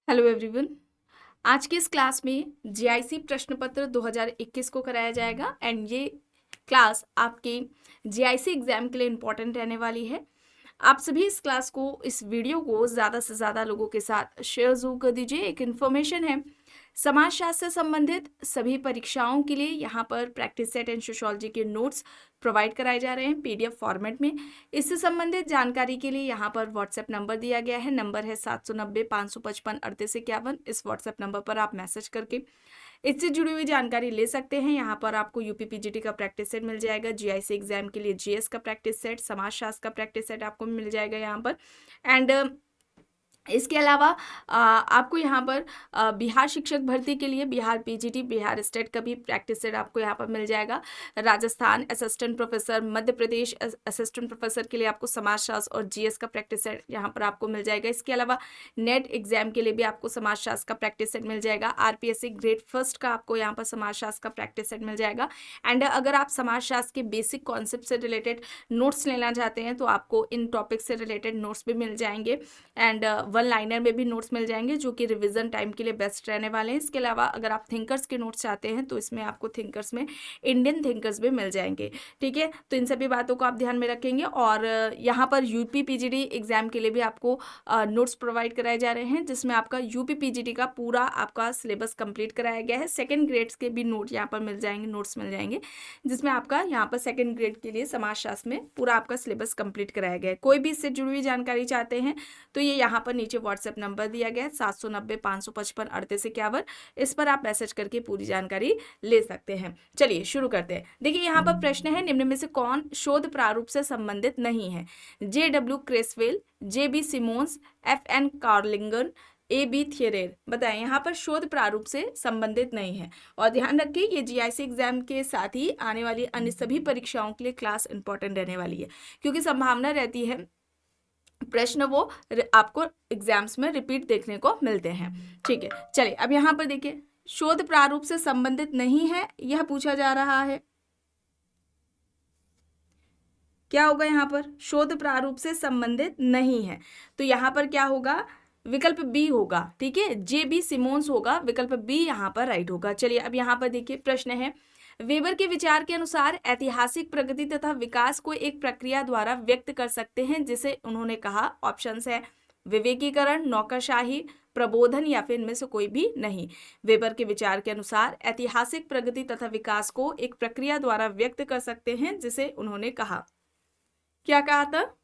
Hello everyone. आज की इस क्लास में जीआईसी प्रश्न पत्र 2021 को कराया जाएगा एंड ये क्लास आपके जीआईसी एग्जाम के लिए इम्पोर्टेंट रहने वाली है। आप सभी इस क्लास को, इस वीडियो को ज़्यादा से ज़्यादा लोगों के साथ शेयर जरूर कर दीजिए। एक इन्फॉर्मेशन है, समाजशास्त्र से संबंधित सभी परीक्षाओं के लिए यहाँ पर प्रैक्टिस सेट एंड सोशियोलॉजी के नोट्स प्रोवाइड कराए जा रहे हैं पीडीएफ फॉर्मेट में। इससे संबंधित जानकारी के लिए यहाँ पर व्हाट्सएप नंबर दिया गया है। नंबर है 790-555-3851। इस व्हाट्सएप नंबर पर आप मैसेज करके इससे जुड़ी हुई जानकारी ले सकते हैं। यहाँ पर आपको यूपी पीजीटी का प्रैक्टिस सेट मिल जाएगा, जीआईसी एग्जाम के लिए जीएस का प्रैक्टिस सेट, समाजशास्त्र का प्रैक्टिस सेट आपको मिल जाएगा यहाँ पर। एंड इसके अलावा आपको यहाँ पर बिहार शिक्षक भर्ती के लिए बिहार पीजीटी, बिहार स्टेट का भी प्रैक्टिस सेट आपको यहाँ पर मिल जाएगा। Rajasthan assistant professor, Madhya Pradesh assistant professor के लिए आपको समाजशास्त्र और जीएस का प्रैक्टिस सेट यहाँ पर आपको मिल जाएगा। इसके अलावा नेट एग्जाम के लिए भी आपको समाजशास्त्र का प्रैक्टिस सेट मिल जाएगा। आरपीएससी ग्रेड फर्स्ट का आपको यहाँ पर समाजशास्त्र का प्रैक्टिस सेट मिल जाएगा। एंड अगर आप समाजशास्त्र के बेसिक कॉन्सेप्ट से रिलेटेड नोट्स लेना चाहते हैं तो आपको इन टॉपिक से रिलेटेड नोट्स भी मिल जाएंगे एंड वन लाइनर में भी नोट्स मिल जाएंगे जो कि रिवीजन टाइम के लिए बेस्ट रहने वाले हैं। इसके अलावा अगर आप थिंकर्स के नोट्स चाहते हैं तो इसमें आपको थिंकर्स में इंडियन थिंकर्स भी मिल जाएंगे। ठीक है, तो इन सभी बातों को आप ध्यान में रखेंगे। और यहाँ पर यूपी पीजीटी एग्जाम के लिए भी आपको नोट्स प्रोवाइड कराए जा रहे हैं, जिसमें आपका यूपी पीजीटी का पूरा आपका सिलेबस कंप्लीट कराया गया है। सेकेंड ग्रेड्स के भी नोट यहाँ पर मिल जाएंगे, नोट्स मिल जाएंगे, जिसमें आपका यहाँ पर सेकेंड ग्रेड के लिए समाजशास्त्र में पूरा आपका सिलेबस कंप्लीट कराया गया है। कोई भी इससे जुड़ी हुई जानकारी चाहते हैं तो ये यहाँ पर नीचे व्हाट्सएप नंबर दिया गया है 790-555-3851। इस पर आप मैसेज करके पूरी जानकारी ले सकते हैं। चलिए शुरू करते हैं। देखिए यहाँ पर प्रश्न है, निम्न में से कौन शोध प्रारूप से संबंधित नहीं है? JW क्रेसवेल, JB Simmons, FN कार्लिंगन, AB थियरेर। बताएं, यहाँ पर शोध प्रारूप से संबंधित नहीं है। और ध्यान रखिए ये जीआईसी एग्जाम के साथ ही आने वाली अन्य सभी परीक्षाओं के लिए क्लास इंपॉर्टेंट रहने वाली है, क्योंकि संभावना रहती है प्रश्न वो आपको एग्जाम्स में रिपीट देखने को मिलते हैं। ठीक है, चलिए अब यहाँ पर देखिए, शोध प्रारूप से संबंधित नहीं है यह पूछा जा रहा है। क्या होगा यहाँ पर? शोध प्रारूप से संबंधित नहीं है, तो यहाँ पर क्या होगा? विकल्प बी होगा। ठीक है, JB सिमोन्स होगा, विकल्प बी यहाँ पर राइट होगा। चलिए अब यहाँ पर देखिए प्रश्न है, वेबर के विचार के अनुसार ऐतिहासिक प्रगति तथा विकास को एक प्रक्रिया द्वारा व्यक्त कर सकते हैं जिसे उन्होंने कहा। ऑप्शंस है विवेकीकरण, नौकरशाही, प्रबोधन या फिर इनमें से कोई भी नहीं। वेबर के विचार के अनुसार ऐतिहासिक प्रगति तथा विकास को एक प्रक्रिया द्वारा व्यक्त कर सकते हैं जिसे उन्होंने कहा। क्या कहा था?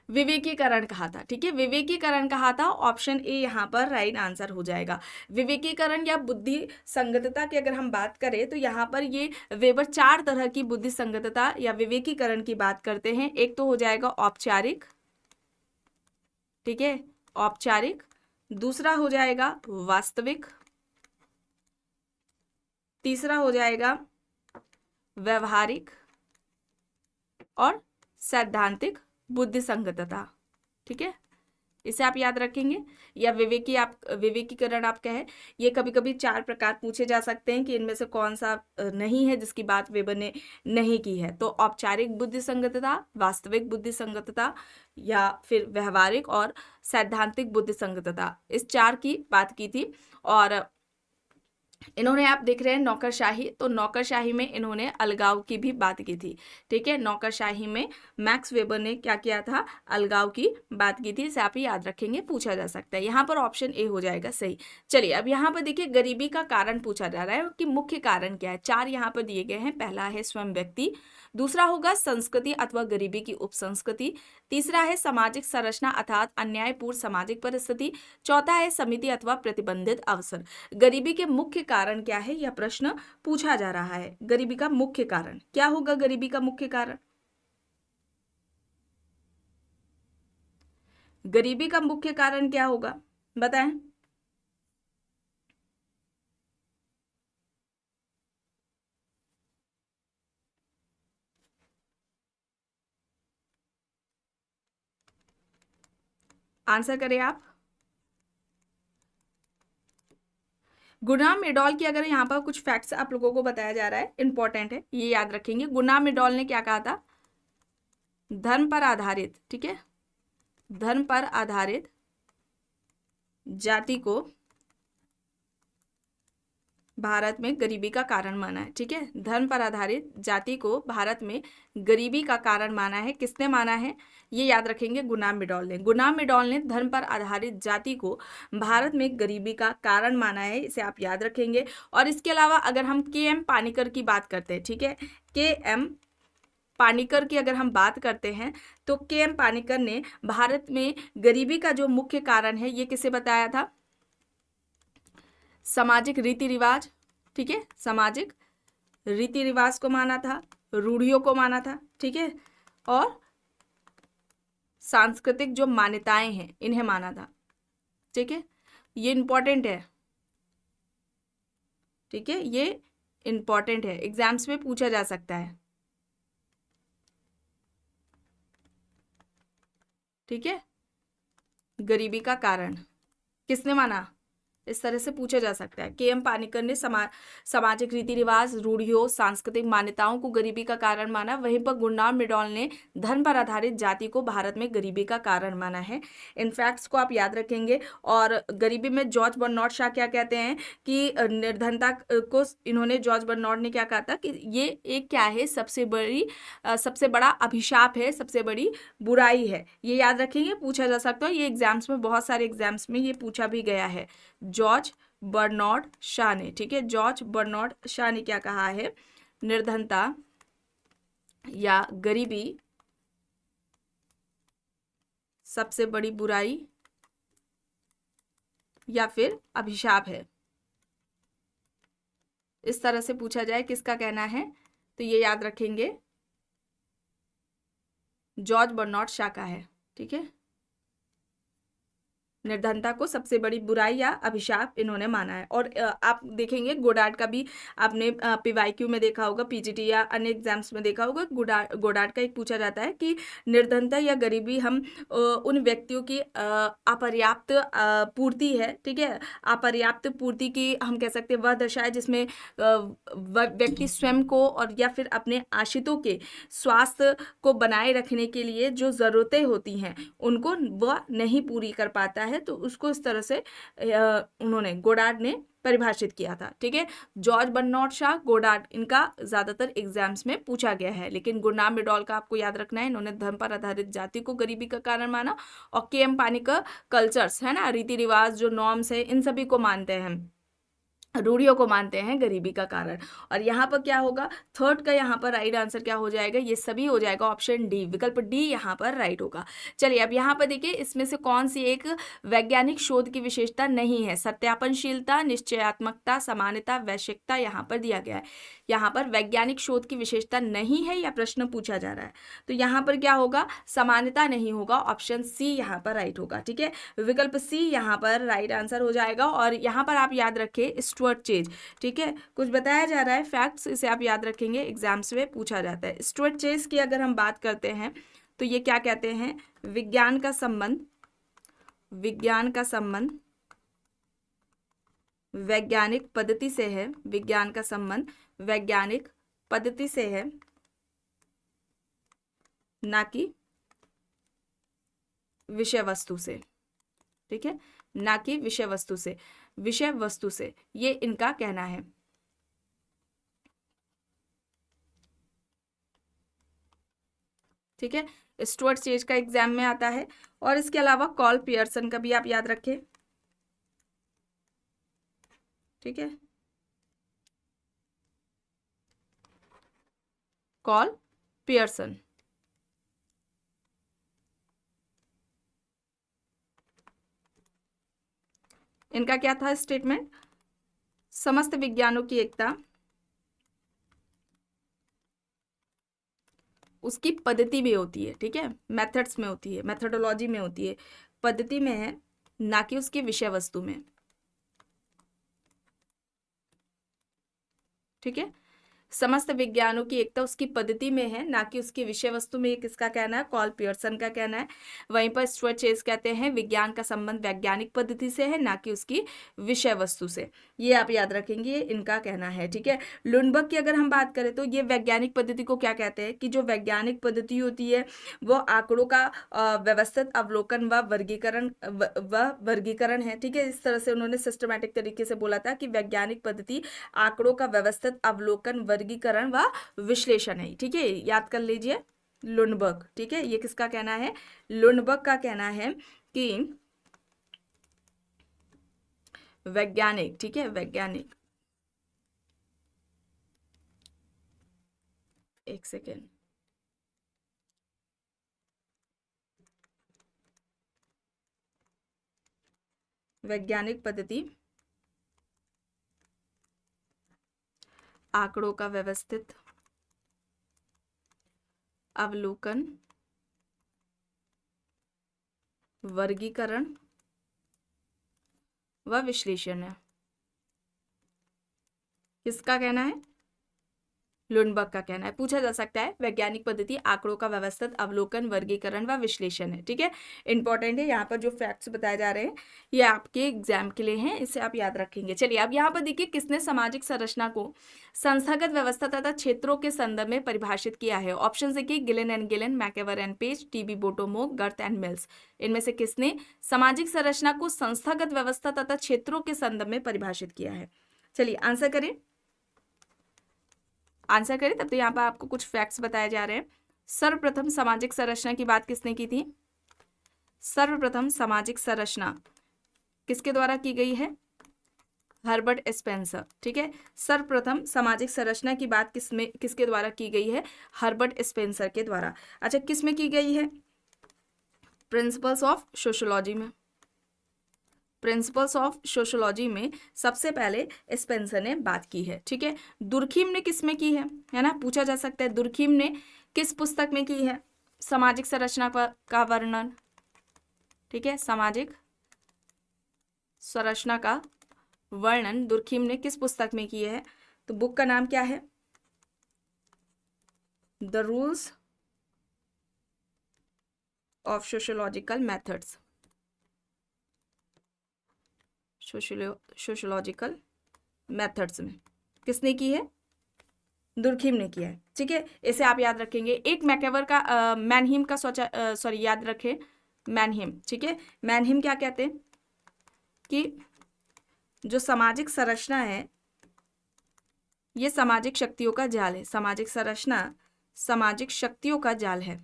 विवेकीकरण कहा था। ठीक है, विवेकीकरण कहा था। ऑप्शन ए यहाँ पर राइट आंसर हो जाएगा। विवेकीकरण या बुद्धि संगतता की अगर हम बात करें तो यहाँ पर ये वेबर 4 तरह की बुद्धि संगतता या विवेकीकरण की बात करते हैं। एक तो हो जाएगा औपचारिक, ठीक है, औपचारिक। दूसरा हो जाएगा वास्तविक। तीसरा हो जाएगा व्यवहारिक और सैद्धांतिक बुद्धि संगतता। ठीक है, इसे आप याद रखेंगे। या विवेकीकरण आप कहें, ये कभी कभी 4 प्रकार पूछे जा सकते हैं कि इनमें से कौन सा नहीं है जिसकी बात वेबर ने नहीं की है। तो औपचारिक बुद्धि संगतता, वास्तविक बुद्धि संगतता या फिर व्यवहारिक और सैद्धांतिक बुद्धि संगतता, इस 4 की बात की थी। और इन्होंने, आप देख रहे हैं नौकरशाही, तो नौकरशाही में इन्होंने अलगाव की भी बात की थी। ठीक है, नौकरशाही में मैक्स वेबर ने क्या किया था? अलगाव की बात की थी। इसे आप याद रखेंगे, पूछा जा सकता है। यहाँ पर ऑप्शन ए हो जाएगा सही। चलिए अब यहाँ पर देखिए, गरीबी का कारण पूछा जा रहा है कि मुख्य कारण क्या है। 4 यहाँ पर दिए गए हैं। पहला है स्वयं व्यक्ति, दूसरा होगा संस्कृति अथवा गरीबी की उपसंस्कृति, तीसरा है सामाजिक संरचना अर्थात अन्यायपूर्ण सामाजिक परिस्थिति, चौथा है समिति अथवा प्रतिबंधित अवसर। गरीबी के मुख्य कारण क्या है, यह प्रश्न पूछा जा रहा है। गरीबी का मुख्य कारण क्या होगा? गरीबी का मुख्य कारण, गरीबी का मुख्य कारण क्या होगा? बताएं। आंसर करें आप। गुनाम एडॉल की अगर यहाँ पर कुछ फैक्ट्स आप लोगों को बताया जा रहा है, इंपॉर्टेंट है, ये याद रखेंगे। गुनाम एडॉल ने क्या कहा था? धर्म पर आधारित, ठीक है, धर्म पर आधारित जाति को भारत में गरीबी का कारण माना है। ठीक है, धर्म पर आधारित जाति को भारत में गरीबी का कारण माना है। किसने माना है? ये याद रखेंगे, गुलाम मिडौल ने। गुलाम मिडौल ने धर्म पर आधारित जाति को भारत में गरीबी का कारण माना है, इसे आप याद रखेंगे। और इसके अलावा अगर हम के.एम. पानिकर की बात करते हैं, ठीक है, के.एम. पानिकर की अगर हम बात करते हैं तो के.एम. पानिकर ने भारत में गरीबी का जो मुख्य कारण है ये किसे बताया था? सामाजिक रीति रिवाज, ठीक है, सामाजिक रीति रिवाज को माना था, रूढ़ियों को माना था, ठीक है, और सांस्कृतिक जो मान्यताएं हैं इन्हें माना था। ठीक है, ये इंपॉर्टेंट है, ठीक है, ये इंपॉर्टेंट है, एग्जाम्स में पूछा जा सकता है। ठीक है, गरीबी का कारण किसने माना? इस तरह से पूछा जा सकता है। के.एम. पानिकर ने सामाजिक रीति रिवाज, रूढ़ियों, सांस्कृतिक मान्यताओं को गरीबी का कारण माना। वहीं पर गुलाम मिडौल ने धर्म पर आधारित जाति को भारत में गरीबी का कारण माना है। इन फैक्ट्स को आप याद रखेंगे। और गरीबी में जॉर्ज बर्नार्ड शॉ क्या कहते हैं कि निर्धनता को इन्होंने, जॉर्ज बर्नार्ड ने क्या कहा था कि ये एक क्या है, सबसे बड़ा अभिशाप है, सबसे बड़ी बुराई है। ये याद रखेंगे, पूछा जा सकता है। ये एग्जाम्स में, बहुत सारे एग्जाम्स में ये पूछा भी गया है, जॉर्ज बर्नार्ड शॉ ने। ठीक है, जॉर्ज बर्नार्ड शॉ ने क्या कहा है? निर्धनता या गरीबी सबसे बड़ी बुराई या फिर अभिशाप है। इस तरह से पूछा जाए किसका कहना है, तो ये याद रखेंगे, जॉर्ज बर्नार्ड शॉ का है। ठीक है, निर्धनता को सबसे बड़ी बुराई या अभिशाप इन्होंने माना है। और आप देखेंगे गोडार्ड का भी आपने पीवाईक्यू में देखा होगा, पीजीटी या अन्य एग्जाम्स में देखा होगा। गोडार्ड का एक पूछा जाता है कि निर्धनता या गरीबी हम उन व्यक्तियों की अपर्याप्त पूर्ति है, ठीक है, अपर्याप्त पूर्ति की हम कह सकते हैं वह दशा है जिसमें व्यक्ति स्वयं को और या फिर अपने आश्रितों के स्वास्थ्य को बनाए रखने के लिए जो ज़रूरतें होती हैं उनको वह नहीं पूरी कर पाता है। तो उसको इस तरह से उन्होंने, गोडार्ड ने परिभाषित किया था। ठीक है, जॉर्ज बर्नार्ड शॉ, गोडार्ड, इनका ज्यादातर एग्जाम्स में पूछा गया है। लेकिन गुलाम मिडौल का आपको याद रखना है, इन्होंने धर्म पर आधारित जाति को गरीबी का कारण माना। और के.एम. पानिकर कल्चर्स है ना, रीति रिवाज जो नॉर्म्स है, इन सभी को मानते हैं, रूढ़ियों को मानते हैं गरीबी का कारण। और यहाँ पर क्या होगा, थर्ड का यहाँ पर राइट आंसर क्या हो जाएगा? ये सभी हो जाएगा, ऑप्शन डी, विकल्प डी यहाँ पर राइट होगा। चलिए अब यहाँ पर देखिए, इसमें से कौन सी एक वैज्ञानिक शोध की विशेषता नहीं है? सत्यापनशीलता, निश्चयात्मकता, समानता, वैश्विकता यहाँ पर दिया गया है। यहाँ पर वैज्ञानिक शोध की विशेषता नहीं है या प्रश्न पूछा जा रहा है, तो यहाँ पर क्या होगा? समानता नहीं होगा, ऑप्शन सी यहाँ पर राइट होगा। ठीक है, विकल्प सी यहाँ पर राइट आंसर हो जाएगा। और यहाँ पर आप याद रखें, स्टुअर्ट चेज, ठीक है, कुछ बताया जा रहा है फैक्ट्स, इसे आप याद रखेंगे, एग्जाम्स में पूछा जाता है। स्टुअर्ट चेज की अगर हम बात करते हैं तो ये क्या कहते हैं? विज्ञान का संबंध वैज्ञानिक पद्धति से है, विज्ञान का संबंध वैज्ञानिक पद्धति से है, ना कि विषय वस्तु से। ठीक है, ना कि विषय वस्तु से, विषय वस्तु से, ये इनका कहना है। ठीक है, स्टुअर्ट चेज का एग्जाम में आता है। और इसके अलावा कॉल पियर्सन का भी आप याद रखें। ठीक है, कॉल पियर्सन, इनका क्या था स्टेटमेंट? समस्त विज्ञानों की एकता उसकी पद्धति में होती है। ठीक है, मेथड्स में होती है, मेथोडोलॉजी में होती है, पद्धति में है, ना कि उसकी विषय वस्तु में। ठीक है, समस्त विज्ञानों की एकता उसकी पद्धति में है, ना कि उसकी विषय वस्तु में। ये किसका कहना है? कॉल पियर्सन का कहना है। वहीं पर स्टुअर्ट चेस कहते हैं विज्ञान का संबंध वैज्ञानिक पद्धति से है, ना कि उसकी विषय वस्तु से। ये आप याद रखेंगे, इनका कहना है, ठीक है। लुनबर्ग की अगर हम बात करें तो ये वैज्ञानिक पद्धति को क्या कहते हैं कि जो वैज्ञानिक पद्धति होती है वो आंकड़ों का व्यवस्थित अवलोकन व वर्गीकरण है, ठीक है। इस तरह से उन्होंने सिस्टमैटिक तरीके से बोला था कि वैज्ञानिक पद्धति आंकड़ों का व्यवस्थित अवलोकन, वर्गीकरण व विश्लेषण है, ठीक है। याद कर लीजिए लुनबर्ग, ठीक है। ये किसका कहना है? लुनबर्ग का कहना है कि वैज्ञानिक, ठीक है, वैज्ञानिक, एक सेकेंड, वैज्ञानिक पद्धति आंकड़ों का व्यवस्थित अवलोकन, वर्गीकरण व विश्लेषण है। किसका कहना है? लुनबर्ग का कहना है। पूछा जा सकता है वैज्ञानिक पद्धति आंकड़ों का व्यवस्थित अवलोकन, वर्गीकरण व विश्लेषण है, ठीक है। इंपॉर्टेंट है, यहाँ पर जो फैक्ट्स बताए जा रहे हैं ये आपके एग्जाम के लिए हैं, इसे आप याद रखेंगे। चलिए अब यहाँ पर देखिए किसने सामाजिक संरचना को संस्थागत व्यवस्था तथा क्षेत्रों के संदर्भ में परिभाषित किया है। ऑप्शन देखिए, Gillen and Gillen, MacIver and Page, T B Bottomore, Gerth and Mills. इनमें से किसने सामाजिक संरचना को संस्थागत व्यवस्था तथा क्षेत्रों के संदर्भ में परिभाषित किया है? चलिए आंसर करें, आंसर करें। तब तो यहाँ पर आपको कुछ फैक्ट्स बताए जा रहे हैं। सर्वप्रथम सामाजिक संरचना की बात किसने की थी? सर्वप्रथम सामाजिक संरचना किसके द्वारा की गई है? हर्बर्ट स्पेंसर, ठीक है। सर्वप्रथम सामाजिक संरचना की बात किसके द्वारा की गई है? हर्बर्ट स्पेंसर के द्वारा। अच्छा, किस में की गई है? प्रिंसिपल्स ऑफ सोशियोलॉजी में। प्रिंसिपल्स ऑफ सोशियोलॉजी में सबसे पहले स्पेंसर ने बात की है, ठीक है। दुर्खीम ने किस में की है ना, पूछा जा सकता है दुर्खीम ने किस पुस्तक में की है सामाजिक संरचना का वर्णन, ठीक है। सामाजिक संरचना का वर्णन दुर्खीम ने किस पुस्तक में किया है? तो बुक का नाम क्या है? The rules of sociological methods, sociological methods में किसने की है? दुर्खीम ने किया है, ठीक है। इसे आप याद रखेंगे। एक मैकेवर का मैनहीम का सॉरी याद रखें, मैनहीम, ठीक है। मैनहीम क्या कहते हैं कि जो सामाजिक संरचना है ये सामाजिक शक्तियों का जाल है। सामाजिक संरचना सामाजिक शक्तियों का जाल है।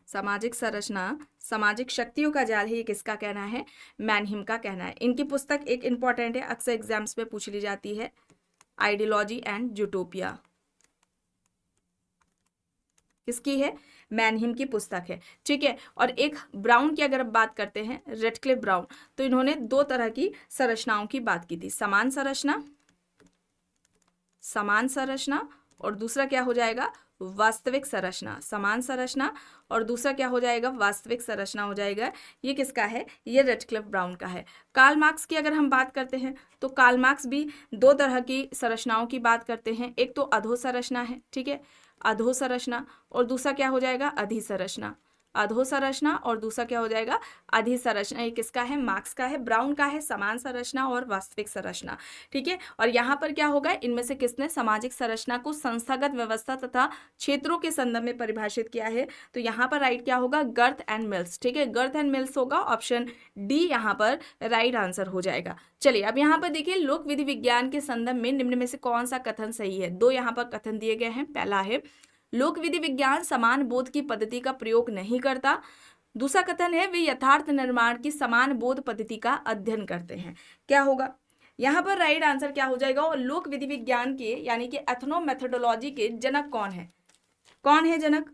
सामाजिक संरचना सामाजिक शक्तियों का जाल है, ये किसका कहना है? मैनहीम का कहना है। इनकी पुस्तक एक इंपॉर्टेंट है, अक्सर एग्जाम्स में पूछ ली जाती है, आइडियोलॉजी एंड यूटोपिया। किसकी है? मैनहीम की पुस्तक है, ठीक है। और एक ब्राउन की अगर बात करते हैं, रेडक्लिफ ब्राउन, तो इन्होंने दो तरह की संरचनाओं की बात की थी, समान संरचना, समान संरचना, और दूसरा क्या हो जाएगा? वास्तविक संरचना। समान संरचना और दूसरा क्या हो जाएगा? वास्तविक संरचना हो जाएगा। ये किसका है? ये रेडक्लिफ ब्राउन का है। कार्ल मार्क्स की अगर हम बात करते हैं तो कार्ल मार्क्स भी दो तरह की संरचनाओं की बात करते हैं। एक तो अधोसंरचना है, ठीक है, अधोसंरचना, और दूसरा क्या हो जाएगा? अधिसंरचना। अधोसंरचना और दूसरा क्या हो जाएगा? अधिसंरचना। ये किसका है? मार्क्स का है। ब्राउन का है समान संरचना और वास्तविक संरचना, ठीक है। और यहाँ पर क्या होगा? इनमें से किसने सामाजिक संरचना को संस्थागत व्यवस्था तथा क्षेत्रों के संदर्भ में परिभाषित किया है? तो यहाँ पर राइट क्या होगा? गर्थ एंड मिल्स, ठीक है। गर्थ एंड मिल्स होगा, ऑप्शन डी यहाँ पर राइट आंसर हो जाएगा। चलिए अब यहाँ पर देखिए, लोक विधि विज्ञान के संदर्भ में निम्न में से कौन सा कथन सही है? दो यहाँ पर कथन दिए गए हैं। पहला है लोक विधि विज्ञान समान बोध की पद्धति का प्रयोग नहीं करता। दूसरा कथन है वे यथार्थ निर्माण की समान बोध पद्धति का अध्ययन करते हैं। क्या होगा यहाँ पर? राइट आंसर क्या हो जाएगा? और लोक विधि विज्ञान के यानी कि एथनो मेथोडोलॉजी के जनक कौन है? कौन है जनक?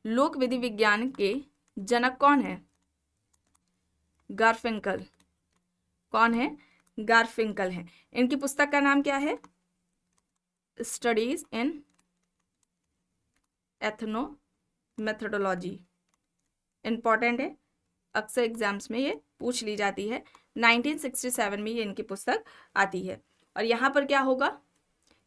लोक विधि विज्ञान के जनक कौन है? गारफिंकल। कौन है? गारफिंकल है। इनकी पुस्तक का नाम क्या है? Studies in ethno methodology. Important है, अक्सर एग्जाम्स में ये पूछ ली जाती है। 1967 में ये इनकी पुस्तक आती है। और यहाँ पर क्या होगा,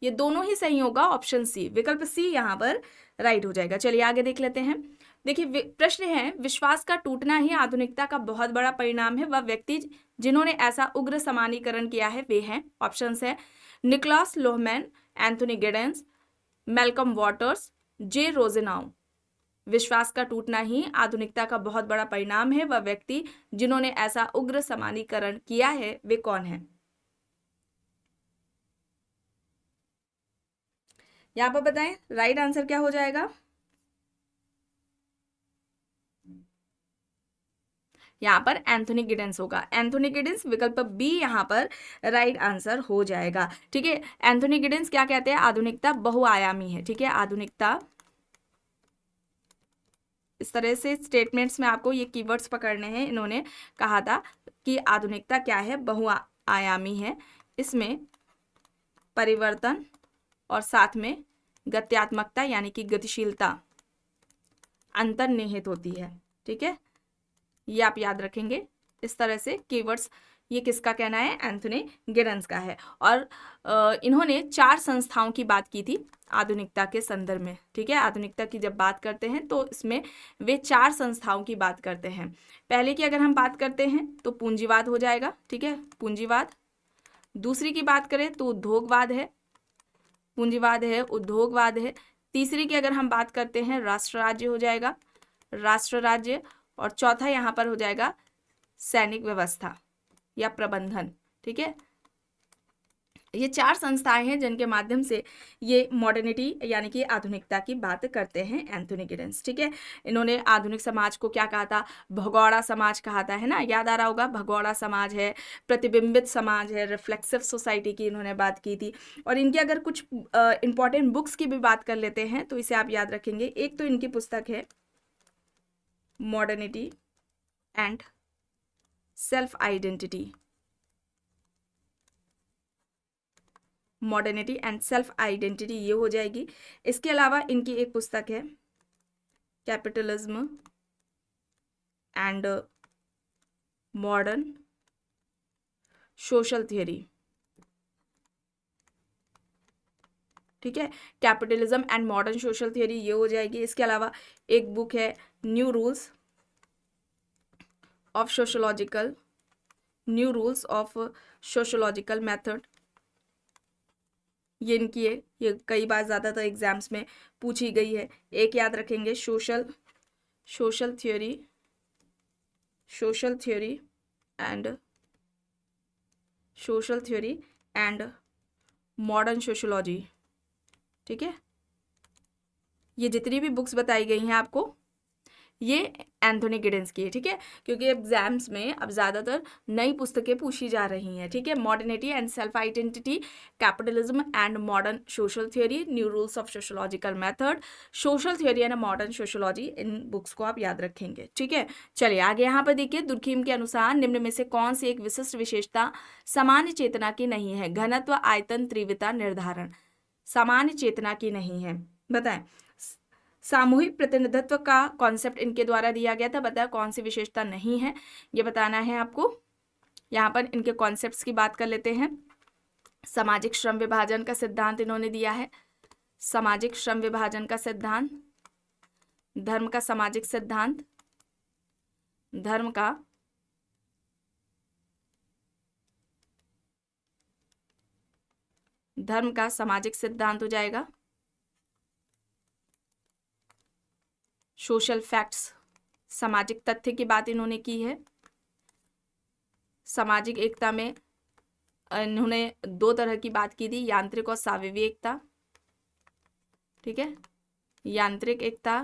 ये दोनों ही सही होगा, ऑप्शन सी, विकल्प सी यहाँ पर राइट हो जाएगा। चलिए आगे देख लेते हैं। देखिए प्रश्न है, विश्वास का टूटना ही आधुनिकता का बहुत बड़ा परिणाम है। वह व्यक्ति जिन्होंने ऐसा उग्र समानीकरण किया है वे हैं, ऑप्शंस है Niklas Luhmann, Anthony Giddens, Malcolm Waters, J Rosenau. विश्वास का टूटना ही आधुनिकता का बहुत बड़ा परिणाम है। वह व्यक्ति जिन्होंने ऐसा उग्र समानीकरण किया है वे कौन है? यहाँ पर बताएं राइट आंसर क्या हो जाएगा। यहाँ पर एंथोनी गिडेंस होगा। एंथोनी गिडेंस, विकल्प बी यहाँ पर राइट आंसर हो जाएगा। ठीक है, एंथोनी गिडेंस क्या कहते हैं, आधुनिकता बहुआयामी है। ठीक है, आधुनिकता, इस तरह से स्टेटमेंट्स में आपको ये कीवर्ड्स पकड़ने हैं। इन्होंने कहा था कि आधुनिकता क्या है, बहुआयामी है, इसमें परिवर्तन और साथ में गत्यात्मकता यानी कि गतिशीलता अंतर्निहित होती है। ठीक है, ये आप याद रखेंगे। इस तरह से कीवर्ड्स, ये किसका कहना है, एंथोनी गिडेंस का है। और इन्होंने 4 संस्थाओं की बात की थी आधुनिकता के संदर्भ में। ठीक है, आधुनिकता की जब बात करते हैं तो इसमें वे 4 संस्थाओं की बात करते हैं। पहले की अगर हम बात करते हैं तो पूंजीवाद हो जाएगा। ठीक है, पूंजीवाद। दूसरी की बात करें तो उद्योगवाद है, पूंजीवाद है, उद्योगवाद है। तीसरी की अगर हम बात करते हैं राष्ट्र राज्य हो जाएगा, राष्ट्र राज्य। और चौथा यहाँ पर हो जाएगा सैनिक व्यवस्था या प्रबंधन। ठीक है, ये 4 संस्थाएं हैं जिनके माध्यम से ये मॉडर्निटी यानी कि आधुनिकता की बात करते हैं एंथोनी गिडेंस। ठीक है, इन्होंने आधुनिक समाज को क्या कहा था, भगोड़ा समाज कहा था, है ना, याद आ रहा होगा। भगोड़ा समाज है, प्रतिबिंबित समाज है, रिफ्लेक्सिव सोसाइटी की इन्होंने बात की थी। और इनकी अगर कुछ इंपॉर्टेंट बुक्स की भी बात कर लेते हैं तो इसे आप याद रखेंगे। एक तो इनकी पुस्तक है modernity and self identity, modernity and self identity, ये हो जाएगी। इसके अलावा इनकी एक पुस्तक है capitalism and modern social theory. ठीक है, capitalism and modern social theory, ये हो जाएगी। इसके अलावा एक बुक है new rules of sociological, new rules of sociological method, ये इनकी है। ये कई बार ज़्यादातर एग्जाम्स में पूछी गई है। एक याद रखेंगे social theory and modern sociology. ठीक है, ये जितनी भी बुक्स बताई गई हैं आपको, ये एंथोनी गिडेंस की है। ठीक है, क्योंकि एग्जाम्स में अब ज़्यादातर नई पुस्तकें पूछी जा रही हैं। ठीक है, modernity and self identity, capitalism and modern social theory, new rules of sociological method, social theory and modern sociology, in books को आप याद रखेंगे। ठीक है, चलिए आगे यहाँ पर देखिए। दुर्खीम के अनुसार निम्न में से कौन सी एक विशिष्ट विशेषता सामान्य चेतना की नहीं है? घनत्व, आयतन, तीव्रता, निर्धारण, सामान्य चेतना की नहीं है। बताएं, सामूहिक प्रतिनिधित्व का कॉन्सेप्ट इनके द्वारा दिया गया था। बताया कौन सी विशेषता नहीं है, ये बताना है आपको। यहाँ पर इनके कॉन्सेप्ट्स की बात कर लेते हैं। सामाजिक श्रम विभाजन का सिद्धांत इन्होंने दिया है, सामाजिक श्रम विभाजन का सिद्धांत, धर्म का सामाजिक सिद्धांत, धर्म का सामाजिक सिद्धांत हो जाएगा। सोशल फैक्ट्स, सामाजिक तथ्य की बात इन्होंने की है। सामाजिक एकता में इन्होंने 2 तरह की बात की थी, यांत्रिक और साविवी एकता। ठीक है, यांत्रिक एकता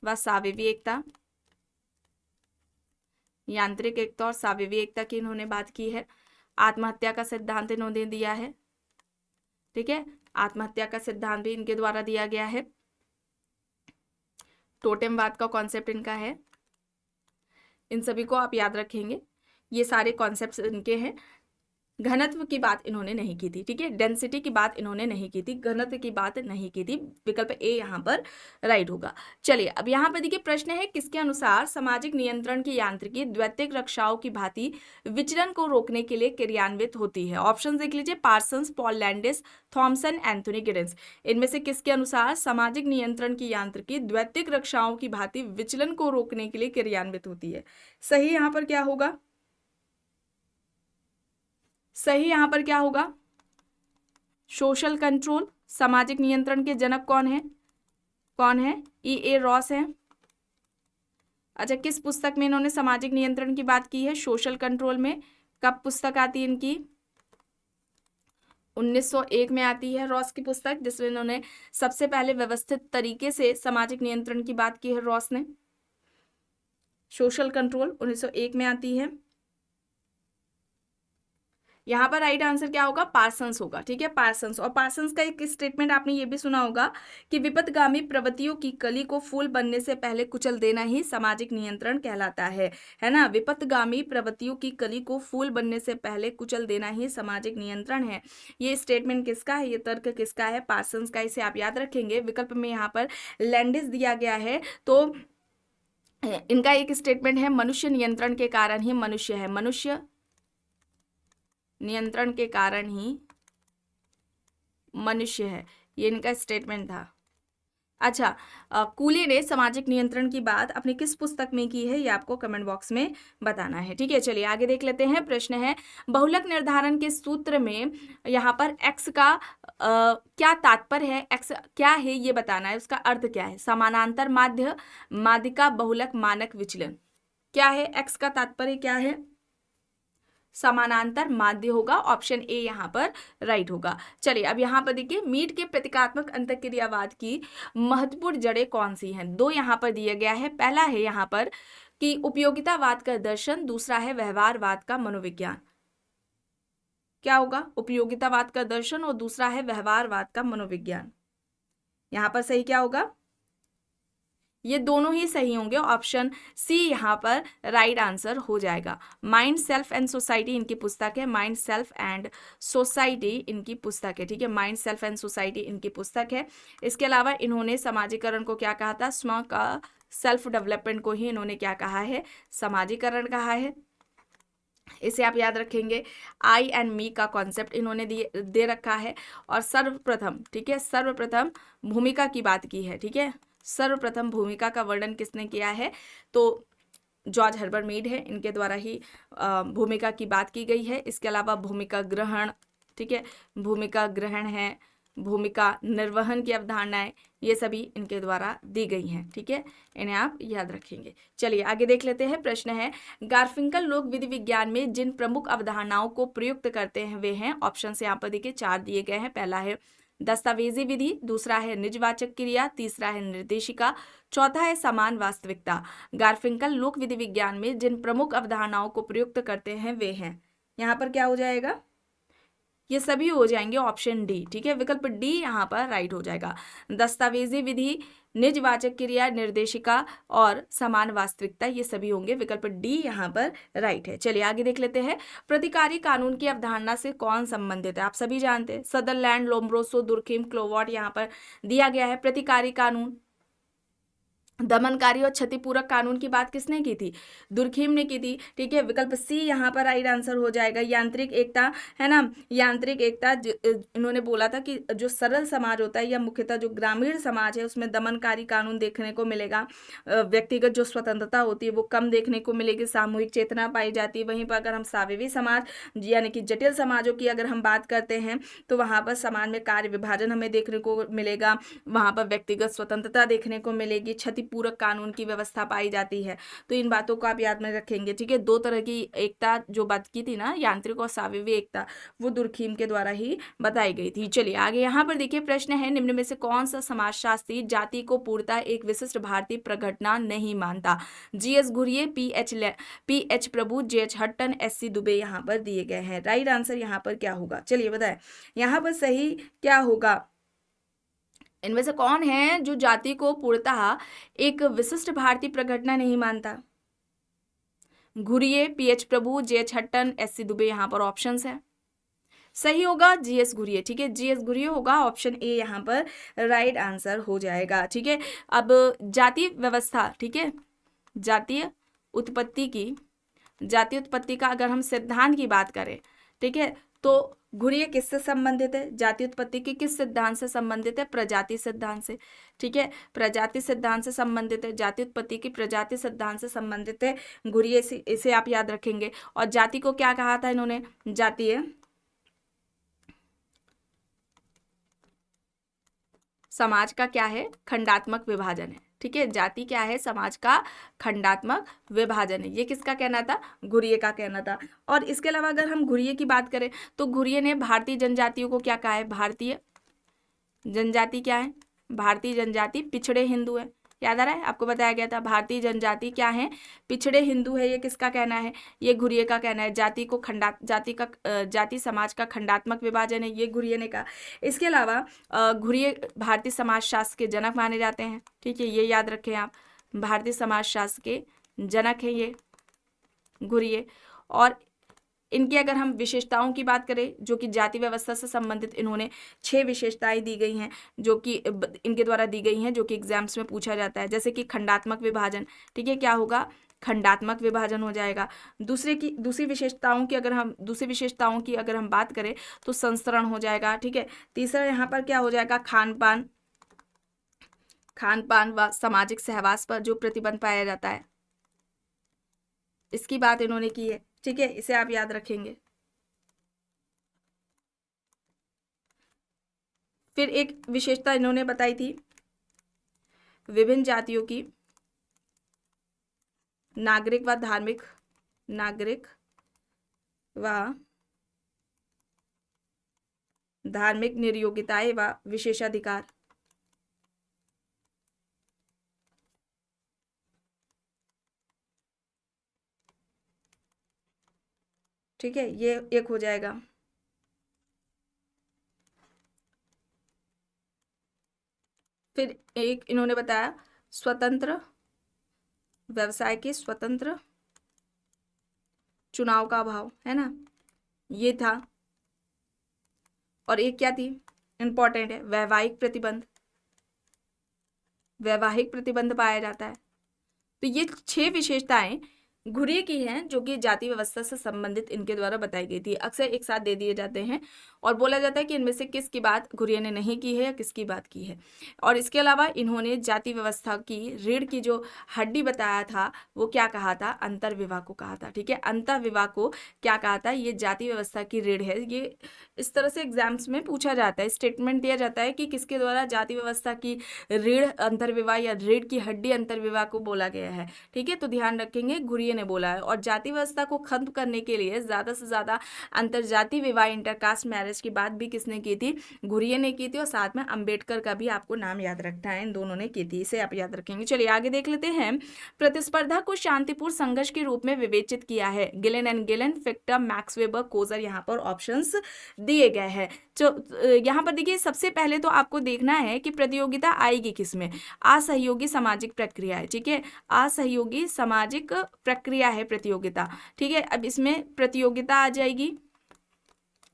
व साविवी एकता, यांत्रिक एकता और साविवी एकता की इन्होंने बात की है। आत्महत्या का सिद्धांत इन्होंने दिया है। ठीक है, आत्महत्या का सिद्धांत भी इनके द्वारा दिया गया है। टोटेमवाद का कॉन्सेप्ट इनका है। इन सभी को आप याद रखेंगे, ये सारे कॉन्सेप्ट्स इनके हैं। घनत्व की बात इन्होंने नहीं की थी, ठीक है, डेंसिटी की बात इन्होंने नहीं की थी, घनत्व की बात नहीं की थी। विकल्प ए यहाँ पर राइट होगा। चलिए अब यहाँ पर देखिए प्रश्न है, किसके अनुसार सामाजिक नियंत्रण की यांत्रिकी द्वैतिक रक्षाओं की भांति विचलन को रोकने के लिए क्रियान्वित होती है? ऑप्शन देख लीजिए, Parsons, Paul Landis, Thomson, Anthony Giddens. इनमें से किसके अनुसार सामाजिक नियंत्रण की यांत्रिकी द्वैतिक रक्षाओं की भांति विचलन को रोकने के लिए क्रियान्वित होती है? सही यहाँ पर क्या होगा? सही यहाँ पर क्या होगा? Social control. सामाजिक नियंत्रण के जनक कौन है? कौन है? E.A. रॉस है। अच्छा, किस पुस्तक में इन्होंने सामाजिक नियंत्रण की बात की है? सोशल कंट्रोल में। कब पुस्तक आती है इनकी? 1901 में आती है रॉस की पुस्तक, जिसमें इन्होंने सबसे पहले व्यवस्थित तरीके से सामाजिक नियंत्रण की बात की है रॉस ने। सोशल कंट्रोल 1901 में आती है। यहाँ पर राइट आंसर क्या होगा? पार्सन्स होगा, ठीक है, पार्सन्स। और पार्सन्स का एक स्टेटमेंट आपने ये भी सुना होगा कि विपथगामी प्रवृत्तियों की कली को फूल बनने से पहले कुचल देना ही सामाजिक नियंत्रण कहलाता है ना? विपथगामी प्रवृत्तियों की कली को फूल बनने से पहले कुचल देना ही सामाजिक नियंत्रण है। ये स्टेटमेंट किसका है? ये तर्क किसका है? पार्सन्स का। इसे आप याद रखेंगे। विकल्प में यहाँ पर लैंडिस दिया गया है, तो इनका एक स्टेटमेंट है, मनुष्य नियंत्रण के कारण ही मनुष्य है। मनुष्य नियंत्रण के कारण ही मनुष्य है, ये इनका स्टेटमेंट था। अच्छा, कूले ने सामाजिक नियंत्रण की बात अपनी किस पुस्तक में की है? ये आपको कमेंट बॉक्स में बताना है, ठीक है। चलिए आगे देख लेते हैं। प्रश्न है, बहुलक निर्धारण के सूत्र में यहाँ पर x का क्या तात्पर्य है? x क्या है ये बताना है, उसका अर्थ क्या है? समानांतर माध्य, माध्यिका, बहुलक, मानक, विचलन। क्या है x का तात्पर्य? क्या है? समानांतर माध्य होगा। ऑप्शन ए यहाँ पर राइट होगा। चलिए अब यहाँ पर देखिए, मीट के प्रतीकात्मक अंतःक्रियावाद की महत्वपूर्ण जड़ें कौन सी हैं? दो यहाँ पर दिया गया है। पहला है यहाँ पर कि उपयोगितावाद का दर्शन, दूसरा है व्यवहारवाद का मनोविज्ञान। क्या होगा? उपयोगितावाद का दर्शन और दूसरा है व्यवहारवाद का मनोविज्ञान। यहाँ पर सही क्या होगा? ये दोनों ही सही होंगे। ऑप्शन सी यहाँ पर राइट आंसर हो जाएगा। माइंड, सेल्फ एंड सोसाइटी इनकी पुस्तक है। माइंड, सेल्फ एंड सोसाइटी इनकी पुस्तक है, ठीक है। माइंड, सेल्फ एंड सोसाइटी इनकी पुस्तक है। इसके अलावा इन्होंने समाजीकरण को क्या कहा था? स्व का, सेल्फ डेवलपमेंट को ही इन्होंने क्या कहा है? समाजीकरण कहा है। इसे आप याद रखेंगे। आई एंड मी का कॉन्सेप्ट इन्होंने दे रखा है। और सर्वप्रथम, ठीक है, सर्वप्रथम भूमिका की बात की है, ठीक है। सर्वप्रथम भूमिका का वर्णन किसने किया है? तो जॉर्ज हर्बर्ट मीड है, इनके द्वारा ही भूमिका की बात की गई है। इसके अलावा भूमिका ग्रहण, ठीक है, भूमिका ग्रहण है, भूमिका निर्वहन की अवधारणाएं, ये सभी इनके द्वारा दी गई हैं, ठीक है। इन्हें आप याद रखेंगे। चलिए आगे देख लेते हैं। प्रश्न है, गारफिंकल लोक विधि विज्ञान में जिन प्रमुख अवधारणाओं को प्रयुक्त करते हैं वे हैं। ऑप्शन से यहाँ पर देखिए 4 दिए गए हैं। पहला है दस्तावेजी विधि, दूसरा है निजवाचक क्रिया, तीसरा है निर्देशिका, चौथा है समान वास्तविकता। गारफिंकल लोक विधि विज्ञान में जिन प्रमुख अवधारणाओं को प्रयुक्त करते हैं वे हैं। यहाँ पर क्या हो जाएगा? ये सभी हो जाएंगे ऑप्शन डी, ठीक है। विकल्प डी यहाँ पर राइट हो जाएगा। दस्तावेजी विधि, निजवाचक क्रिया, निर्देशिका और समान वास्तविकता, ये सभी होंगे। विकल्प डी यहाँ पर राइट है। चलिए आगे देख लेते हैं। प्रतिकारी कानून की अवधारणा से कौन संबंधित है? आप सभी जानते हैं, सदरलैंड, लोम्ब्रोसो, दुर्खिम, क्लोवॉट यहाँ पर दिया गया है। प्रतिकारी कानून, दमनकारी और क्षतिपूरक कानून की बात किसने की थी? दुर्खिम ने की थी, ठीक है। विकल्प सी यहाँ पर राइट आंसर हो जाएगा। यांत्रिक एकता, है ना, यांत्रिक एकता, इन्होंने बोला था कि जो सरल समाज होता है या मुख्यतः जो ग्रामीण समाज है उसमें दमनकारी कानून देखने को मिलेगा। व्यक्तिगत जो स्वतंत्रता होती है वो कम देखने को मिलेगी, सामूहिक चेतना पाई जाती है। वहीं पर अगर हम साविवी समाज यानी कि जटिल समाजों की अगर हम बात करते हैं तो वहाँ पर समाज में कार्य विभाजन हमें देखने को मिलेगा, वहाँ पर व्यक्तिगत स्वतंत्रता देखने को मिलेगी, पूरक कानून की व्यवस्था पाई जाती है। तो इन बातों को आप याद में रखेंगे, ठीक है। दो तरह की एकता जो बात की थी ना, यांत्रिक और साविवी एकता, वो दुर्खिम के द्वारा ही बताई गई थी। चलिए आगे यहाँ पर देखिए, प्रश्न है, निम्न में से कौन सा समाजशास्त्री जाति को पूर्णतः एक विशिष्ट भारतीय प्रघटना नहीं मानता? GS घुरिये, PH प्रभु, JH हट्टन, SC दुबे यहाँ पर दिए गए हैं। राइट आंसर यहाँ पर क्या होगा? चलिए बताएं यहाँ पर सही क्या होगा। इनमें से कौन है जो जाति को पूर्णतः एक विशिष्ट भारतीय प्रघटना नहीं मानता? घुरिये, PH प्रभु, JH हट्टन, SC दुबे यहाँ पर ऑप्शंस है। सही होगा जीएस घुरिये। ठीक है, जीएस घुरिये होगा, ऑप्शन ए यहाँ पर राइट आंसर हो जाएगा। ठीक है, अब जाति व्यवस्था, ठीक है, जातीय उत्पत्ति का अगर हम सिद्धांत की बात करें, ठीक है, तो घुरिये किससे संबंधित है? जाति उत्पत्ति के किस सिद्धांत से संबंधित है? प्रजाति सिद्धांत से। ठीक है, प्रजाति सिद्धांत से संबंधित है, जाति उत्पत्ति की प्रजाति सिद्धांत से संबंधित है घुरिये। इसे आप याद रखेंगे। और जाति को क्या कहा था इन्होंने? जातीय समाज का क्या है? खंडात्मक विभाजन है। ठीक है, जाति क्या है? समाज का खंडात्मक विभाजन है। ये किसका कहना था? घुरिये का कहना था। और इसके अलावा अगर हम घुरिये की बात करें तो घुरिये ने भारतीय जनजातियों को क्या कहा है? भारतीय जनजाति क्या है? भारतीय जनजाति पिछड़े हिंदू है। याद आ रहा है? आपको बताया गया था भारतीय जनजाति क्या है? पिछड़े हिंदू है। ये किसका कहना है? ये घुरिये का कहना है। जाति समाज का खंडात्मक विभाजन है, ये घुरिये ने कहा। इसके अलावा घुरिये भारतीय समाजशास्त्र के जनक माने जाते हैं। ठीक है, ये याद रखें आप, भारतीय समाजशास्त्र के जनक है ये घुरिये। और इनकी अगर हम विशेषताओं की बात करें, जो कि जाति व्यवस्था से संबंधित इन्होंने 6 विशेषताएं दी गई हैं, जो कि इनके द्वारा दी गई हैं, जो कि एग्जाम्स में पूछा जाता है। जैसे कि खंडात्मक विभाजन, ठीक है, क्या होगा? खंडात्मक विभाजन हो जाएगा। दूसरी विशेषताओं की अगर हम बात करें तो संस्तरण हो जाएगा। ठीक है, तीसरा यहाँ पर क्या हो जाएगा? खान पान व सामाजिक सहवास पर जो प्रतिबंध पाया जाता है, इसकी बात इन्होंने की है। ठीक है, इसे आप याद रखेंगे। फिर एक विशेषता इन्होंने बताई थी, विभिन्न जातियों की नागरिक व धार्मिक निर्योग्यताएं व विशेषाधिकार। ठीक है, ये एक हो जाएगा। फिर एक इन्होंने बताया स्वतंत्र व्यवसाय के स्वतंत्र चुनाव का अभाव, है ना, ये था। और एक क्या थी? इंपॉर्टेंट है, वैवाहिक प्रतिबंध पाया जाता है। तो ये 6 विशेषताएं घुरिये की हैं, जो कि जाति व्यवस्था से संबंधित इनके द्वारा बताई गई थी। अक्सर एक साथ दे दिए जाते हैं और बोला जाता है कि इनमें से किसकी बात घुरिये ने नहीं की है या किसकी बात की है। और इसके अलावा इन्होंने जाति व्यवस्था की रीढ़ की जो हड्डी बताया था, वो क्या कहा था? अंतर्विवाह को कहा था। ठीक है, अंतर्विवाह को क्या कहा था? ये जाति व्यवस्था की रीढ़ है। ये इस तरह से एग्जाम्स में पूछा जाता है, स्टेटमेंट दिया जाता है कि किसके द्वारा जाति व्यवस्था की रीढ़ अंतर्विवाह या रीढ़ की हड्डी अंतर्विवाह को बोला गया है। ठीक है, तो ध्यान रखेंगे, घुरिये ने बोला है। और जाति व्यवस्था को खत्म करने के लिए ज़्यादा से ज़्यादा अंतरजातीय विवाह, इंटरकास्ट मैरिज की बात भी किसने की थी? घुरिये ने की थी। और साथ में अंबेडकर का भी आपको नाम याद रखना है, इन दोनों ने की थी, इसे आप याद रखेंगे। चलिए आगे देख लेते हैं। प्रतिस्पर्धा को शांतिपूर्ण संघर्ष के रूप में विवेचित किया है। Ghislaine and Ghislaine, फिक्टर, max weber, Coser, यहाँ पर ऑप्शंस दिए गए हैं। तो यहाँ पर देखिए, सबसे पहले तो आपको देखना है कि प्रतियोगिता आएगी किसमें? असहयोगी सामाजिक प्रक्रिया है। ठीक है, असहयोगी सामाजिक प्रक्रिया है प्रतियोगिता। ठीक है, अब इसमें प्रतियोगिता आ जाएगी,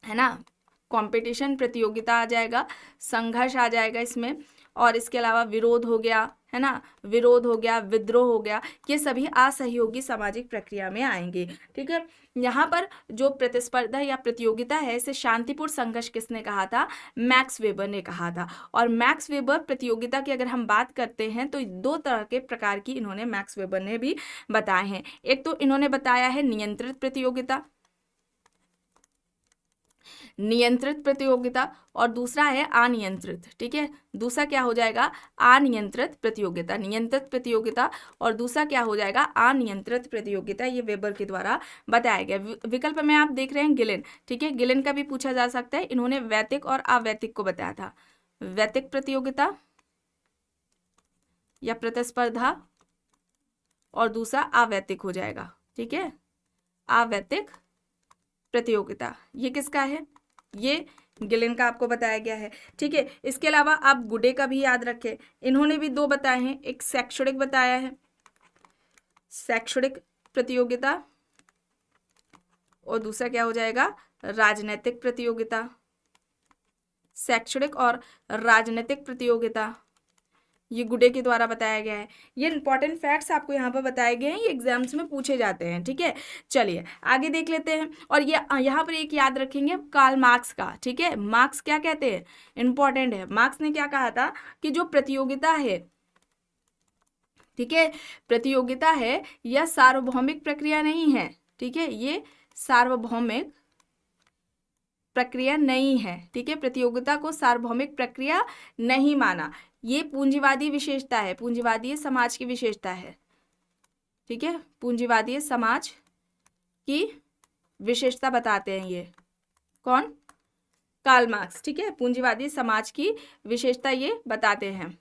है ना, कंपटीशन, प्रतियोगिता आ जाएगा, संघर्ष आ जाएगा इसमें। और इसके अलावा विरोध हो गया, है ना, विरोध हो गया, विद्रोह हो गया, ये सभी असहयोगी सामाजिक प्रक्रिया में आएंगे। ठीक है, यहाँ पर जो प्रतिस्पर्धा या प्रतियोगिता है, इसे शांतिपूर्ण संघर्ष किसने कहा था? मैक्स वेबर ने कहा था। और मैक्स वेबर प्रतियोगिता की अगर हम बात करते हैं तो 2 तरह के प्रकार की इन्होंने मैक्स वेबर ने भी बताए हैं। एक तो इन्होंने बताया है नियंत्रित प्रतियोगिता, और दूसरा है अनियंत्रित। ठीक है, दूसरा क्या हो जाएगा? अनियंत्रित प्रतियोगिता। नियंत्रित प्रतियोगिता और दूसरा क्या हो जाएगा? अनियंत्रित प्रतियोगिता। ये वेबर के द्वारा बताया गया। विकल्प में आप देख रहे हैं गिलेन। ठीक है, गिलेन का भी पूछा जा सकता है। इन्होंने वैतिक और अवैतिक को बताया था। वैतिक प्रतियोगिता या प्रतिस्पर्धा और दूसरा अवैतिक हो जाएगा। ठीक है, अवैतिक प्रतियोगिता ये किसका है? ये गिलेन का आपको बताया गया है। ठीक है, इसके अलावा आप गुडे का भी याद रखें, इन्होंने भी 2 बताए हैं। एक शैक्षणिक बताया है, शैक्षणिक प्रतियोगिता, और दूसरा क्या हो जाएगा? राजनीतिक प्रतियोगिता, शैक्षणिक और राजनीतिक प्रतियोगिता, ये गुडे के द्वारा बताया गया है। ये इंपॉर्टेंट फैक्ट्स आपको यहाँ पर बताए गए हैं, ये एग्जाम्स में पूछे जाते हैं, ठीक है। चलिए आगे देख लेते हैं। और ये यहाँ पर एक याद रखेंगे कार्ल मार्क्स का, ठीक है। मार्क्स क्या कहते हैं, इंपॉर्टेंट है। मार्क्स ने क्या कहा था कि जो प्रतियोगिता है, ठीक है, प्रतियोगिता है यह सार्वभौमिक प्रक्रिया नहीं है, ठीक है, ये सार्वभौमिक प्रक्रिया नहीं है, ठीक है, प्रतियोगिता को सार्वभौमिक प्रक्रिया नहीं माना। ये पूंजीवादी विशेषता है, पूंजीवादी समाज की विशेषता है, ठीक है, पूंजीवादी समाज की विशेषता बताते हैं ये कौन, कार्ल मार्क्स, ठीक है, पूंजीवादी समाज की विशेषता ये बताते हैं।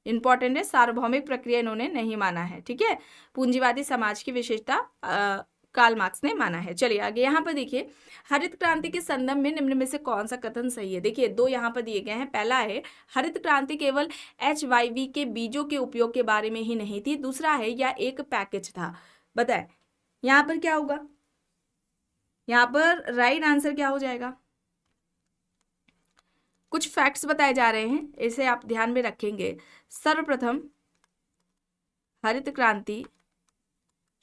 इंपॉर्टेंट है, सार्वभौमिक प्रक्रिया इन्होंने नहीं माना है, ठीक है, पूंजीवादी समाज की विशेषता कार्ल मार्क्स ने माना है। चलिए आगे यहाँ पर देखिए, हरित क्रांति के संदर्भ में निम्न में से कौन सा कथन सही है। देखिए दो यहाँ पर दिए गए हैं। पहला है हरित क्रांति केवल HYV के बीजों के उपयोग के बारे में ही नहीं थी। दूसरा है यह एक पैकेज था। बताएं यहाँ पर क्या होगा, यहाँ पर राइट आंसर क्या हो जाएगा। कुछ फैक्ट्स बताए जा रहे हैं, इसे आप ध्यान में रखेंगे। सर्वप्रथम हरित क्रांति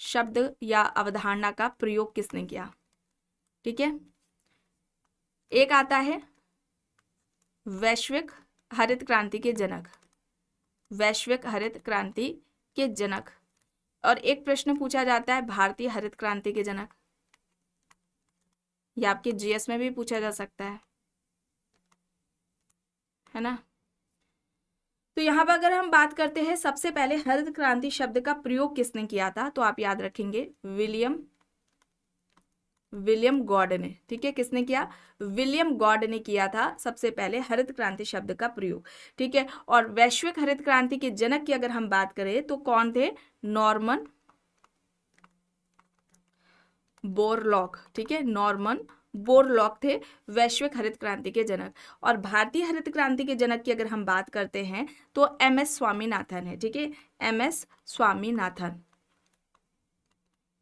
शब्द या अवधारणा का प्रयोग किसने किया, ठीक है। एक आता है वैश्विक हरित क्रांति के जनक, वैश्विक हरित क्रांति के जनक, और एक प्रश्न पूछा जाता है भारतीय हरित क्रांति के जनक। यह आपके GS में भी पूछा जा सकता है ना। तो यहाँ पर अगर हम बात करते हैं सबसे पहले हरित क्रांति शब्द का प्रयोग किसने किया था, तो आप याद रखेंगे विलियम गॉड ने, ठीक है, किसने किया, विलियम गॉड ने किया था सबसे पहले हरित क्रांति शब्द का प्रयोग, ठीक है। और वैश्विक हरित क्रांति के जनक की अगर हम बात करें तो कौन थे, नॉर्मन बोरलॉग, ठीक है, नॉर्मन बोरलॉग थे वैश्विक हरित क्रांति के जनक। और भारतीय हरित क्रांति के जनक की अगर हम बात करते हैं तो MS स्वामीनाथन है, ठीक है, MS स्वामीनाथन,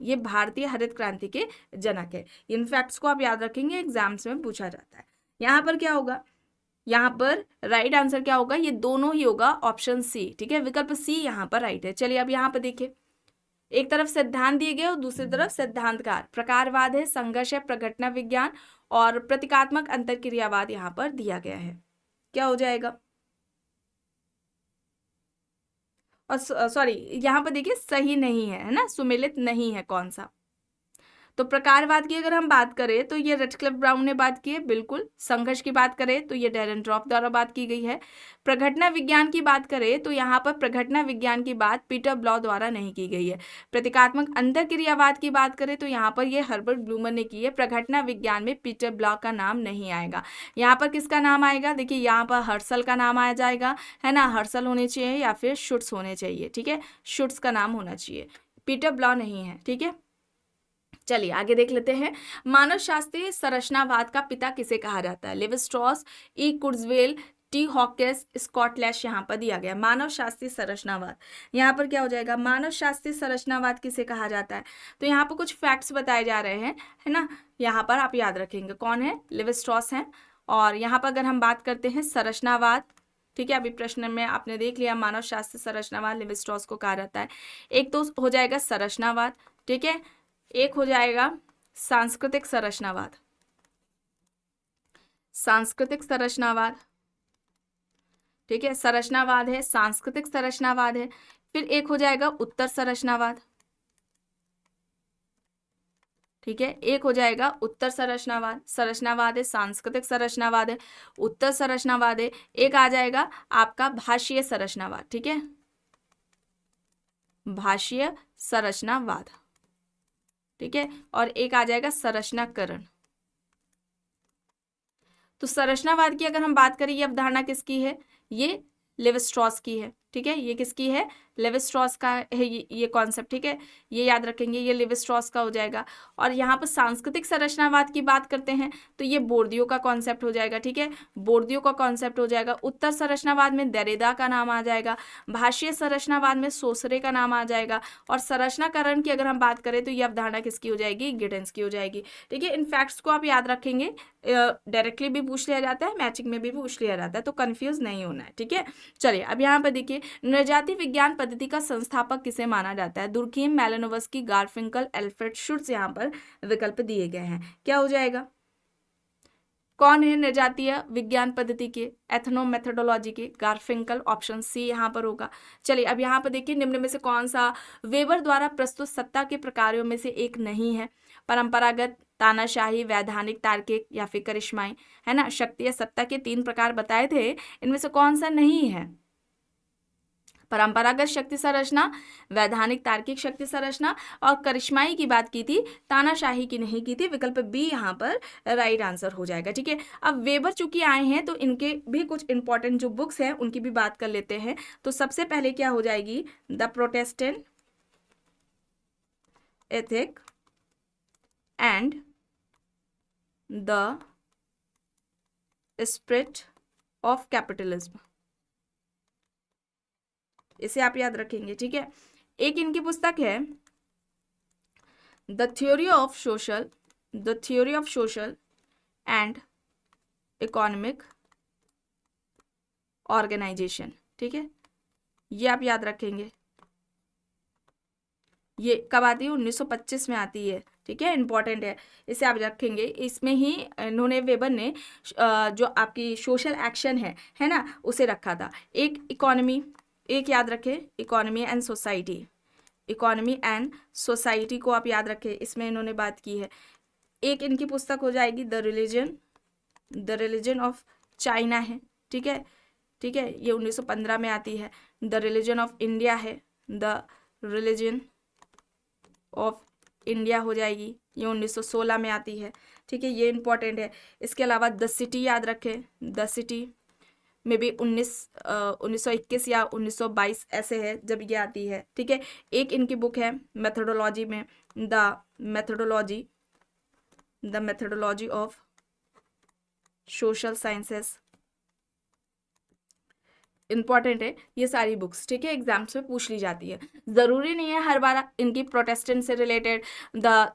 ये भारतीय हरित क्रांति के जनक है। इन फैक्ट्स को आप याद रखेंगे, एग्जाम्स में पूछा जाता है। यहाँ पर क्या होगा, यहाँ पर राइट आंसर क्या होगा, ये दोनों ही होगा, ऑप्शन C, ठीक है, विकल्प C यहाँ पर राइट है। चलिए अब यहाँ पर देखिए, एक तरफ सिद्धांत दिए गए और दूसरी तरफ सिद्धांतकार, प्रकारवाद है, संघर्ष है, प्रघटना विज्ञान और प्रतीकात्मक अंतरक्रियावाद यहाँ पर दिया गया है। क्या हो जाएगा, और सॉरी यहाँ पर देखिए सही नहीं है ना, सुमेलित नहीं है कौन सा। तो प्रकारवाद की अगर हम बात करें तो ये रटक्लिफ ब्राउन ने बात की है, बिल्कुल। संघर्ष की बात करें तो ये डेरेनड्रॉफ द्वारा बात की गई है। प्रघटना विज्ञान की बात करें तो यहाँ पर प्रघटना विज्ञान की बात पीटर ब्लॉ द्वारा नहीं की गई है। प्रतीकात्मक अंतरक्रियावाद की बात करें तो यहाँ पर ये हर्बर्ट ब्लूमर ने की है। प्रघटना विज्ञान में पीटर ब्लॉ का नाम नहीं आएगा। यहाँ पर किसका नाम आएगा, देखिए यहाँ पर हर्सल का नाम आ जाएगा, है ना, हर्सल होने चाहिए या फिर शुट्स होने चाहिए, ठीक है, शुट्स का नाम होना चाहिए, पीटर ब्लॉ नहीं है, ठीक है। चलिए आगे देख लेते हैं, मानव शास्त्रीय संरचनावाद का पिता किसे कहा जाता है। Levi Strauss, E Kurzweil, T Hawkes, Scott Lash यहाँ पर दिया गया। मानव शास्त्रीय संरचनावाद, यहाँ पर क्या हो जाएगा, मानव शास्त्रीय संरचनावाद किसे कहा जाता है। तो यहाँ पर कुछ फैक्ट्स बताए जा रहे हैं, है ना, यहाँ पर आप याद रखेंगे कौन है, लेवी स्ट्रॉस है। और यहाँ पर अगर हम बात करते हैं संरचनावाद, ठीक है, अभी प्रश्न में आपने देख लिया मानव शास्त्रीय संरचनावाद लेवी स्ट्रॉस को कहा जाता है। एक तो हो जाएगा संरचनावाद, ठीक है, एक हो जाएगा सांस्कृतिक संरचनावाद, सांस्कृतिक संरचनावाद, ठीक है, संरचनावाद है, सांस्कृतिक संरचनावाद है। फिर एक हो जाएगा उत्तर संरचनावाद, ठीक है, एक हो जाएगा उत्तर संरचनावाद, संरचनावाद है, सांस्कृतिक संरचनावाद है, उत्तर संरचनावाद है। एक आ जाएगा आपका भाषीय संरचनावाद, ठीक है, भाषीय संरचनावाद, ठीक है, और एक आ जाएगा संरचनाकरण। तो संरचनावाद की अगर हम बात करें, ये अवधारणा किसकी है, ये लेवी स्ट्रॉस की है, ठीक है, ये किसकी है, लेवी स्ट्रॉस का है ये कॉन्सेप्ट, ठीक है, ये याद रखेंगे, ये लेवी स्ट्रॉस का हो जाएगा। और यहाँ पर सांस्कृतिक संरचनावाद की बात करते हैं तो ये बोर्दियो का कॉन्सेप्ट हो जाएगा, ठीक है, बोर्दियो का कॉन्सेप्ट हो जाएगा। उत्तर संरचनावाद में देरिडा का नाम आ जाएगा, भाषीय संरचनावाद में सोसरे का नाम आ जाएगा, और संरचनाकरण की अगर हम बात करें तो ये अवधारणा किसकी हो जाएगी, गिडेंस की हो जाएगी, ठीक है। इन फैक्ट्स को आप याद रखेंगे, डायरेक्टली भी पूछ लिया जाता है, मैचिंग में भी पूछ लिया जाता है, तो कंफ्यूज नहीं होना है, ठीक है। चलिए अब यहाँ पर देखिए, नृजाति विज्ञान पद्धति का संस्थापक किसे माना जाता है, दुर्कीम, मैलिनोवस्की, गारफिंकल, एल्फ्रेड शुट्ज, यहाँ पर विकल्प दिए गए हैं। क्या हो जाएगा, कौन है नृजातीय विज्ञान पद्धति के, एथनो मेथोडोलॉजी के, गारफिंकल, ऑप्शन सी यहाँ पर होगा। चलिए अब यहाँ पर देखिए, निम्न में से कौन सा वेबर द्वारा प्रस्तुत सत्ता के प्रकारों में से एक नहीं है, परंपरागत, तानाशाही, वैधानिक, तार्किक या फिर करिश्माई, है ना। शक्ति या सत्ता के 3 प्रकार बताए थे, इनमें से कौन सा नहीं है, परंपरागत शक्ति संरचना, वैधानिक तार्किक शक्ति संरचना, और करिश्माई की बात की थी, तानाशाही की नहीं की थी, विकल्प बी यहाँ पर राइट आंसर हो जाएगा, ठीक है। अब वेबर चूंकि आए हैं तो इनके भी कुछ इंपॉर्टेंट जो बुक्स हैं उनकी भी बात कर लेते हैं। तो सबसे पहले क्या हो जाएगी, the Protestant ethic and the spirit of capitalism, इसे आप याद रखेंगे, ठीक है। एक इनकी पुस्तक है the theory of social and economic organisation, ठीक है, ये आप याद रखेंगे। ये कब आती है, 1925 में आती है, ठीक है, इंपॉर्टेंट है, इसे आप रखेंगे। इसमें ही इन्होंने, वेबर ने जो आपकी सोशल एक्शन है ना, उसे रखा था। एक इकोनॉमी, एक याद रखें, economy and society, economy and society को आप याद रखें, इसमें इन्होंने बात की है। एक इनकी पुस्तक हो जाएगी द रिलीजन ऑफ चाइना है, ठीक है, ठीक है, ये 1915 में आती है। द रिलीजन ऑफ इंडिया है, द रिलीजन ऑफ इंडिया हो जाएगी, ये 1916 में आती है, ठीक है, ये इंपॉर्टेंट है। इसके अलावा द सिटी याद रखें, द सिटी में भी 1921 या 1922 ऐसे है जब ये आती है, ठीक है। एक इनकी बुक है मेथोडोलॉजी में, the methodology of social sciences, important है ये सारी बुक्स, ठीक है, एग्जाम्स में पूछ ली जाती है। ज़रूरी नहीं है हर बार इनकी प्रोटेस्टेंट से related, the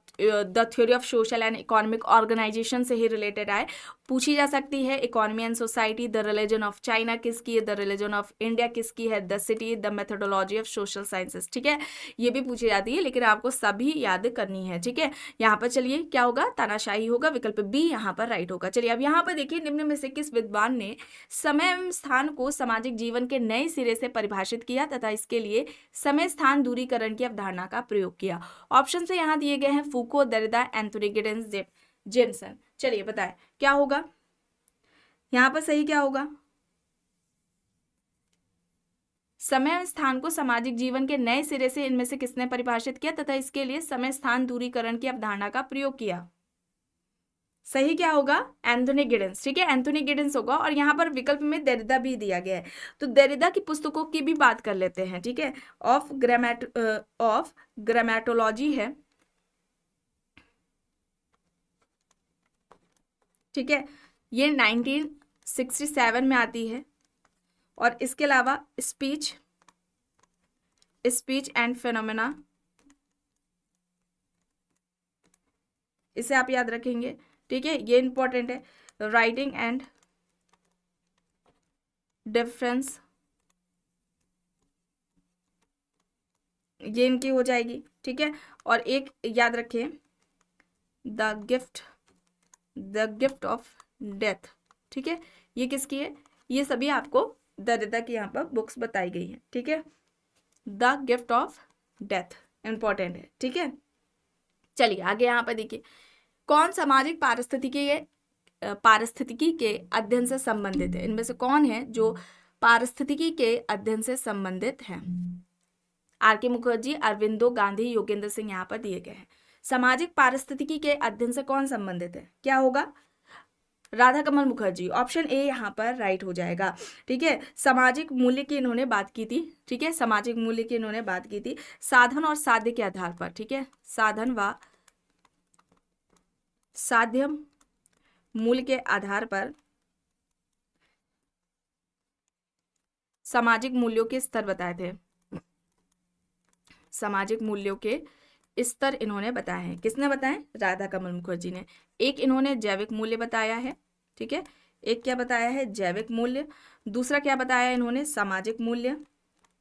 theory of social and economic organisation से ही रिलेटेड आए, पूछी जा सकती है। Economy and society, the religion of China किसकी है, द रिलीजन ऑफ इंडिया किसकी है, the city, the methodology of social sciences, ठीक है, ये भी पूछी जाती है, लेकिन आपको सभी याद करनी है, ठीक है। यहाँ पर चलिए क्या होगा, तानाशाही होगा, विकल्प बी यहाँ पर राइट होगा। चलिए अब यहाँ पर देखिए, निम्न में से किस विद्वान ने समय एवं स्थान को सामाजिक जीवन के नए सिरे से परिभाषित किया तथा इसके लिए समय स्थान दूरीकरण की अवधारणा का प्रयोग किया। ऑप्शन से यहाँ दिए गए हैं, फूको, देरिडा, एंथोनी गिडेंस, जेमसन। चलिए बताएं क्या होगा यहाँ पर, सही क्या होगा, समय और स्थान को सामाजिक जीवन के नए सिरे से इनमें से किसने परिभाषित किया तथा इसके लिए समय स्थान दूरीकरण की अवधारणा का प्रयोग किया, सही क्या होगा, एंथोनी गिडेंस, ठीक है, एंथोनी गिडेंस होगा। और यहाँ पर विकल्प में देरिडा भी दिया गया है, तो देरिडा की पुस्तकों की भी बात कर लेते हैं, ठीक है। ऑफ ग्रामेटोलॉजी है, ठीक है, ये 1967 में आती है। और इसके अलावा स्पीच एंड फेनोमेना, इसे आप याद रखेंगे, ठीक है, ये इंपॉर्टेंट है। राइटिंग एंड डिफरेंस, ये इनकी हो जाएगी, ठीक है। और एक याद रखें, द गिफ्ट ऑफ डेथ, ठीक है, ये किसकी है, ये सभी आपको देरिडा की यहाँ पर बुक्स बताई गई हैं, ठीक है। The gift of death important है, ठीक है। चलिए आगे यहाँ पर देखिए, कौन सामाजिक पारिस्थितिकी के अध्ययन से संबंधित है, इनमें से कौन है जो पारिस्थितिकी के अध्ययन से संबंधित है। आर.के. मुखर्जी, अरविंदो गांधी, योगेंद्र सिंह यहाँ पर दिए गए हैं। सामाजिक पारिस्थितिकी के अध्ययन से कौन संबंधित है, क्या होगा, राधा कमल मुखर्जी, ऑप्शन ए यहाँ पर राइट हो जाएगा। ठीक है, सामाजिक मूल्य की इन्होंने बात की थी। ठीक है, सामाजिक मूल्य की इन्होंने बात की थी साधन और साध्य के आधार पर। ठीक है, साधन व साध्य मूल्य के आधार पर सामाजिक मूल्यों के स्तर बताए थे। सामाजिक मूल्यों के स्तर इन्होंने बताए हैं। किसने बताए? राधा कमल मुखर्जी ने। एक इन्होंने जैविक मूल्य बताया है। ठीक है, एक क्या बताया है? जैविक मूल्य। दूसरा क्या बताया इन्होंने? सामाजिक मूल्य।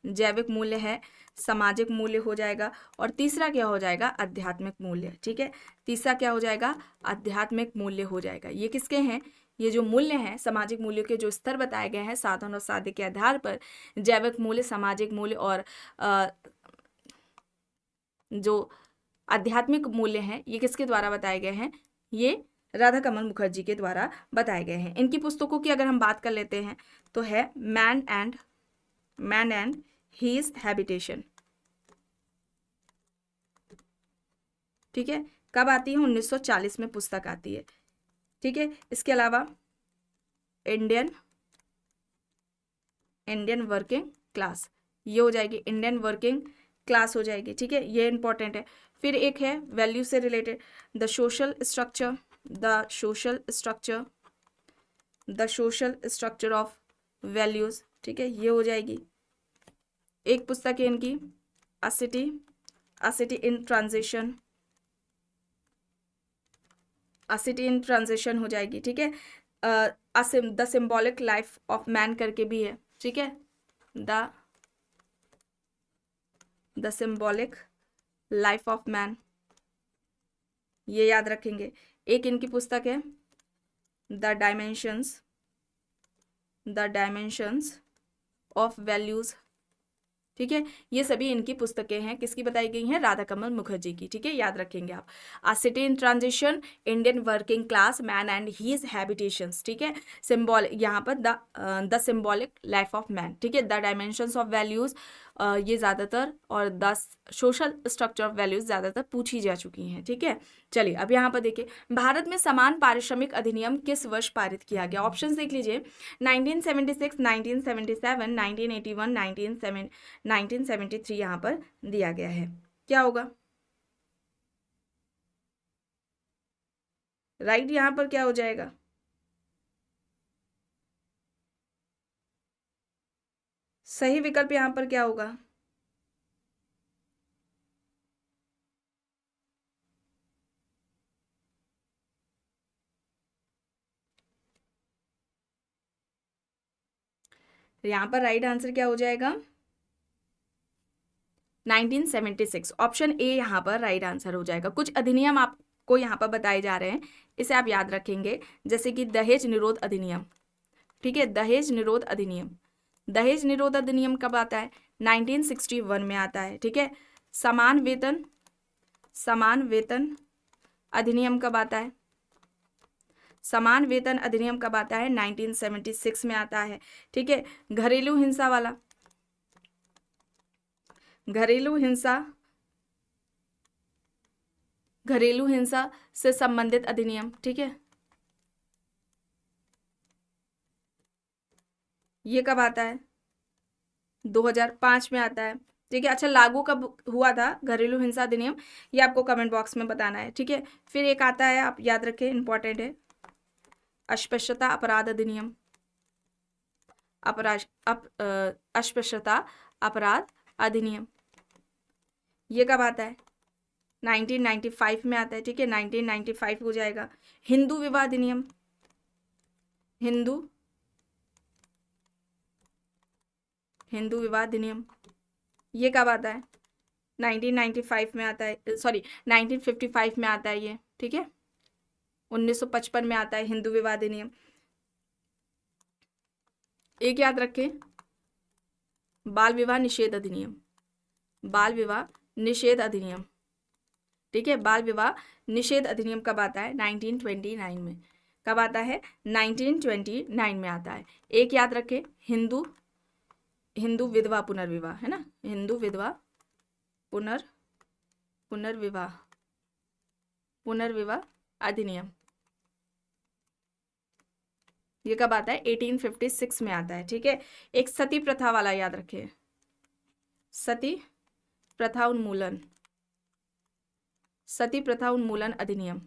जैविक मूल्य है, सामाजिक मूल्य हो जाएगा। और तीसरा क्या हो जाएगा? आध्यात्मिक मूल्य। ठीक है, तीसरा क्या हो जाएगा? आध्यात्मिक मूल्य हो जाएगा। ये किसके हैं? ये जो मूल्य हैं, सामाजिक मूल्यों के जो स्तर बताए गए हैं साधन और साध्य के आधार पर, जैविक मूल्य, सामाजिक मूल्य और जो आध्यात्मिक मूल्य हैं, ये किसके द्वारा बताए गए हैं? ये राधा कमल मुखर्जी के द्वारा बताए गए हैं। इनकी पुस्तकों की अगर हम बात कर लेते हैं तो है मैन एंड हीज हैबिटेशन। ठीक है, कब आती है? 1940 में पुस्तक आती है। ठीक है, इसके अलावा इंडियन वर्किंग क्लास, ये हो जाएगी इंडियन वर्किंग क्लास हो जाएगी। ठीक है, ये इंपॉर्टेंट है। फिर एक है वैल्यू से related, the social structure of values. ठीक है, ये हो जाएगी। एक पुस्तक है इनकी अ सिटी इन ट्रांजिशन हो जाएगी। ठीक है, the symbolic life of man करके भी है। ठीक है, the symbolic life of man, ये याद रखेंगे। एक इनकी पुस्तक है द डायमेंशंस ऑफ वैल्यूज। ठीक है, ये सभी इनकी पुस्तकें हैं। किसकी बताई गई हैं? राधा कमल मुखर्जी की। ठीक है, याद रखेंगे आप। A city in transition, Indian working class, man and his habitations. ठीक है, सिंबॉल यहाँ पर the symbolic life of man. ठीक है, द डायमेंशंस ऑफ वैल्यूज, ये ज़्यादातर, और the social structure of values ज़्यादातर पूछी जा चुकी हैं। ठीक है, चलिए अब यहाँ पर देखिए, भारत में समान पारिश्रमिक अधिनियम किस वर्ष पारित किया गया? ऑप्शन देख लीजिए, 1976, 1977, 1981, 1973 यहाँ पर दिया गया है। क्या होगा राइट? यहाँ पर क्या हो जाएगा? सही विकल्प यहाँ पर क्या होगा? यहाँ पर राइट आंसर क्या हो जाएगा? 1976, ऑप्शन ए यहाँ पर राइट आंसर हो जाएगा। कुछ अधिनियम आपको यहाँ पर बताए जा रहे हैं, इसे आप याद रखेंगे। जैसे कि दहेज निरोध अधिनियम। ठीक है, दहेज निरोध अधिनियम, दहेज निरोध अधिनियम कब आता है? 1961 में आता है। ठीक है, समान वेतन अधिनियम कब आता है? समान वेतन अधिनियम कब आता है? 1976 में आता है। ठीक है, घरेलू हिंसा वाला, घरेलू हिंसा से संबंधित अधिनियम। ठीक है, ये कब आता है? 2005 में आता है। ठीक है, अच्छा लागू कब हुआ था घरेलू हिंसा अधिनियम? ये आपको कमेंट बॉक्स में बताना है। ठीक है, फिर एक आता है, आप याद रखें, इंपॉर्टेंट है, अस्पृश्यता अपराध अधिनियम। अस्पृश्यता अपराध अधिनियम, ये कब आता है? 1995 में आता है। ठीक है, 1995 हो जाएगा। हिंदू विवाह अधिनियम, हिंदू विवाह अधिनियम, ये कब आता है? 1995 में आता है, सॉरी 1955 में आता है ये। ठीक है, 1955 में आता है हिंदू विवाह अधिनियम। एक याद रखें, बाल विवाह निषेध अधिनियम, बाल विवाह निषेध अधिनियम। ठीक है, बाल विवाह निषेध अधिनियम कब आता है? 1929 में। कब आता है? 1929 में आता है। एक याद रखें, हिंदू विधवा पुनर्विवाह, है ना, हिंदू विधवा पुनर्विवाह अधिनियम। ये कब आता है? 1856 में आता है, ठीक है। एक सती प्रथा वाला याद रखिए, सती प्रथा उन्मूलन, सती प्रथा उन्मूलन अधिनियम,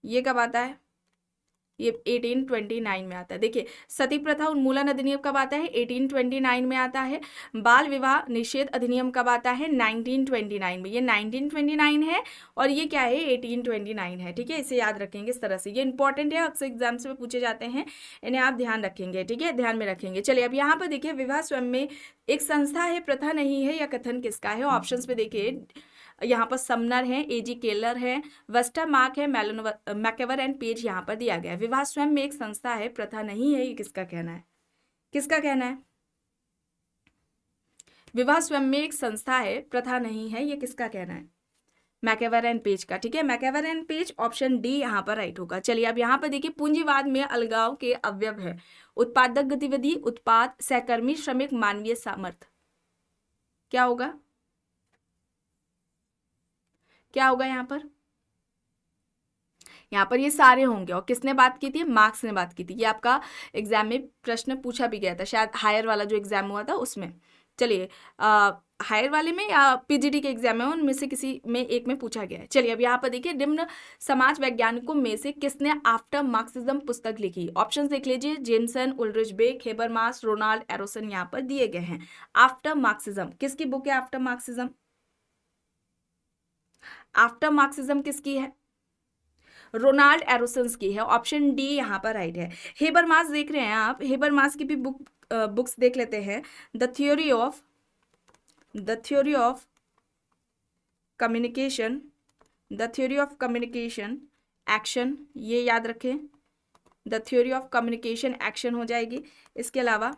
ये कब आता है? ये 1829 में आता है। देखिए, सती प्रथा उन्मूलन अधिनियम कब आता है? 1829 में आता है। बाल विवाह निषेध अधिनियम कब आता है? 1929 में। ये 1929 है और ये क्या है? 1829 है, ठीक है। इसे याद रखेंगे इस तरह से, ये इंपॉर्टेंट है, अक्सर एग्जाम्स में पूछे जाते हैं, इन्हें आप ध्यान रखेंगे, ठीक है, ध्यान में रखेंगे। चलिए अब यहाँ पर देखिए, विवाह स्वयं में एक संस्था है, प्रथा नहीं है, या कथन किसका है? ऑप्शंस पे देखिए, यहाँ पर समनर है, एजी केलर है, वेस्टरमार्क है, मैकेवर एंड पेज यहाँ पर दिया गया है। विवाह स्वयं में एक संस्था है, प्रथा नहीं है, ये किसका कहना है? किसका कहना है? विवाह स्वयं में एक संस्था है, प्रथा नहीं है, ये किसका कहना है? मैकेवर एंड पेज का, ठीक है। मैकेवर एंड पेज, ऑप्शन डी यहाँ पर राइट होगा। चलिए अब यहाँ पर देखिए, पूंजीवाद में अलगाव के अवयव है उत्पादक गतिविधि, उत्पाद, सहकर्मी, श्रमिक, मानवीय सामर्थ्य। क्या होगा? क्या होगा यहाँ पर? यहाँ पर ये सारे होंगे। और किसने बात की थी? मार्क्स ने बात की थी। ये आपका एग्जाम में प्रश्न पूछा भी गया था, शायद हायर वाला जो एग्जाम हुआ था उसमें। चलिए, हायर वाले में या पीजीडी के एग्जाम में, उनमें से किसी में एक में पूछा गया है। चलिए अब यहाँ पर देखिए, निम्न समाज वैज्ञानिकों में से किसने आफ्टर मार्क्सिज्म पुस्तक लिखी? ऑप्शन देख लीजिए, Jameson, Ulrich Beck, Habermas, Ronald Aronson यहाँ पर दिए गए हैं। आफ्टर मार्क्सिज्म किसकी बुक है? आफ्टर मार्क्सिज्म, आफ्टर मार्क्सिज्म किसकी है? रोनाल्ड एरोसन्स की है। ऑप्शन डी यहाँ पर राइट है। हेबरमास देख रहे हैं आप, हेबरमास की भी बुक्स देख लेते हैं। The theory of communication, the theory of communication action, ये याद रखें, the theory of communication action हो जाएगी। इसके अलावा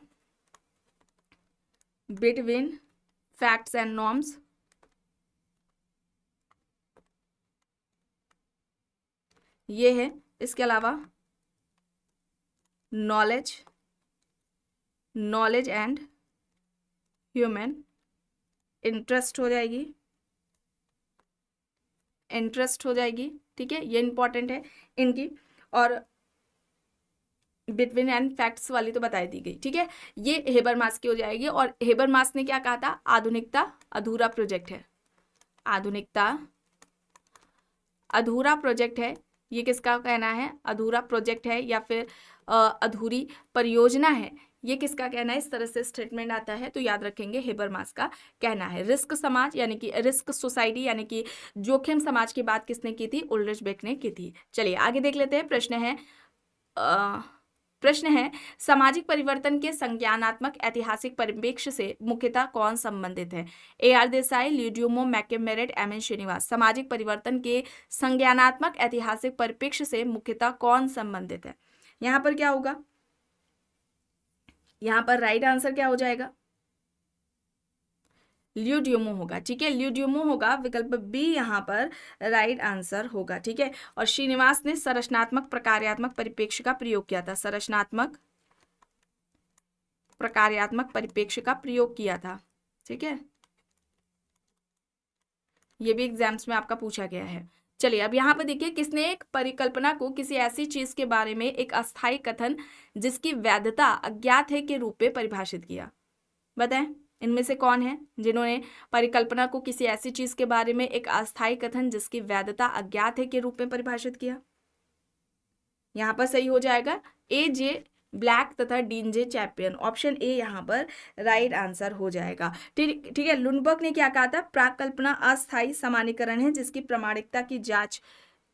बिटवीन फैक्ट्स एंड नॉर्म्स, ये है। इसके अलावा नॉलेज एंड ह्यूमन इंटरेस्ट हो जाएगी, ठीक है, ये इंपॉर्टेंट है इनकी। और बिटवीन एंड फैक्ट्स वाली तो बताई दी गई, ठीक है। ये हेबरमास की हो जाएगी। और हेबरमास ने क्या कहा था? आधुनिकता अधूरा प्रोजेक्ट है, आधुनिकता अधूरा प्रोजेक्ट है। ये किसका कहना है? अधूरा प्रोजेक्ट है या फिर अधूरी परियोजना है, ये किसका कहना है? इस तरह से स्टेटमेंट आता है तो याद रखेंगे हेबरमास का कहना है। रिस्क समाज यानी कि रिस्क सोसाइटी यानी कि जोखिम समाज की बात किसने की थी? उल्ड्रिच बेक ने की थी। चलिए आगे देख लेते हैं। प्रश्न है सामाजिक परिवर्तन के संज्ञानात्मक ऐतिहासिक परिप्रेक्ष्य से मुख्यतः कौन संबंधित है? AR Desai, ल्यूडियोमो, मैकमेरेट, MN Srinivas. सामाजिक परिवर्तन के संज्ञानात्मक ऐतिहासिक परिप्रेक्ष्य से मुख्यतः कौन संबंधित है? यहाँ पर क्या होगा? यहाँ पर राइट आंसर क्या हो जाएगा? ल्यूडियोमो होगा, ठीक है, ल्यूडियोमो होगा। विकल्प बी यहाँ पर राइट आंसर होगा, ठीक है। और श्रीनिवास ने संरचनात्मक प्रकार्यात्मक परिप्रेक्ष्य का प्रयोग किया था, संरचनात्मक प्रकार्यात्मक परिप्रेक्ष्य का प्रयोग किया था, ठीक है। ये भी एग्जाम्स में आपका पूछा गया है। चलिए अब यहाँ पर देखिए, किसने एक परिकल्पना को किसी ऐसी चीज के बारे में एक अस्थायी कथन जिसकी वैधता अज्ञात है के रूप में परिभाषित किया? बताएं, इनमें से कौन है जिन्होंने परिकल्पना को किसी ऐसी चीज के बारे में एक अस्थायी कथन जिसकी वैधता अज्ञात है के रूप में परिभाषित किया? यहाँ पर सही हो जाएगा AJ ब्लैक तथा dean J champion. Option A यहाँ पर राइट आंसर हो जाएगा, ठीक है। लुंडबर्ग ने क्या कहा था? प्राक कल्पना अस्थायी सामान्यीकरण है जिसकी प्रामाणिकता की जांच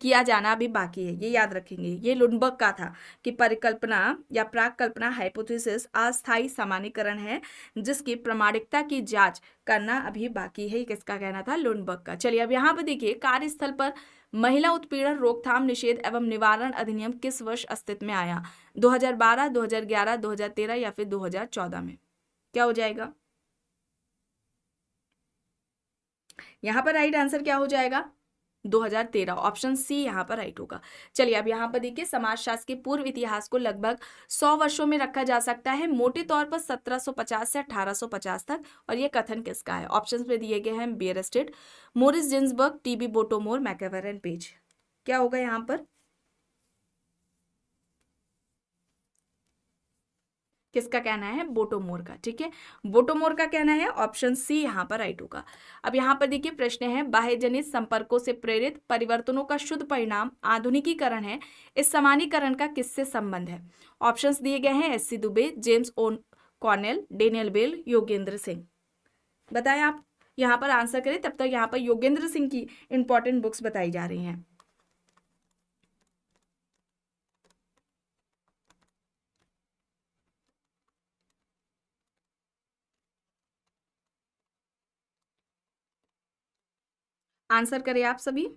किया जाना अभी बाकी है, ये याद रखेंगे। ये लुंडबर्ग का था कि परिकल्पना या प्राक कल्पना हाइपोथेसिस अस्थायी सामान्यीकरण है जिसकी प्रामाणिकता की जांच करना अभी बाकी है, ये किसका कहना था? लुंडबर्ग का। चलिए अब यहाँ पर देखिए, कार्यस्थल पर महिला उत्पीड़न रोकथाम निषेध एवं निवारण अधिनियम किस वर्ष अस्तित्व में आया? 2012, 2011, 2013 या फिर 2014 में? क्या हो जाएगा? यहाँ पर राइट आंसर क्या हो जाएगा? 2013, ऑप्शन सी यहाँ पर राइट होगा। चलिए अब यहाँ पर देखिए, समाजशास्त्र के पूर्व इतिहास को लगभग 100 वर्षों में रखा जा सकता है, मोटे तौर पर 1750 से 1850 तक। और ये कथन किसका है? ऑप्शंस में दिए गए हैं Bierstedt, Morris Ginsberg, TB Bottomore, MacIver and Page. क्या होगा यहाँ पर? किसका कहना है? बोटोमोर का। ठीक है, बोटोमोर का कहना है, ऑप्शन सी यहाँ पर राइट होगा। अब यहाँ पर देखिए प्रश्न है, बाह्य जनित संपर्कों से प्रेरित परिवर्तनों का शुद्ध परिणाम आधुनिकीकरण है, इस समानीकरण का किससे संबंध है? ऑप्शंस दिए गए हैं, एस सी दुबे, जेम्स ओन Cornell, Daniel Bell, Yogendra Singh. बताएं आप यहाँ पर आंसर करें, तब तक यहाँ पर योगेंद्र सिंह की इंपॉर्टेंट बुक्स बताई जा रही हैं। आंसर करें आप सभी।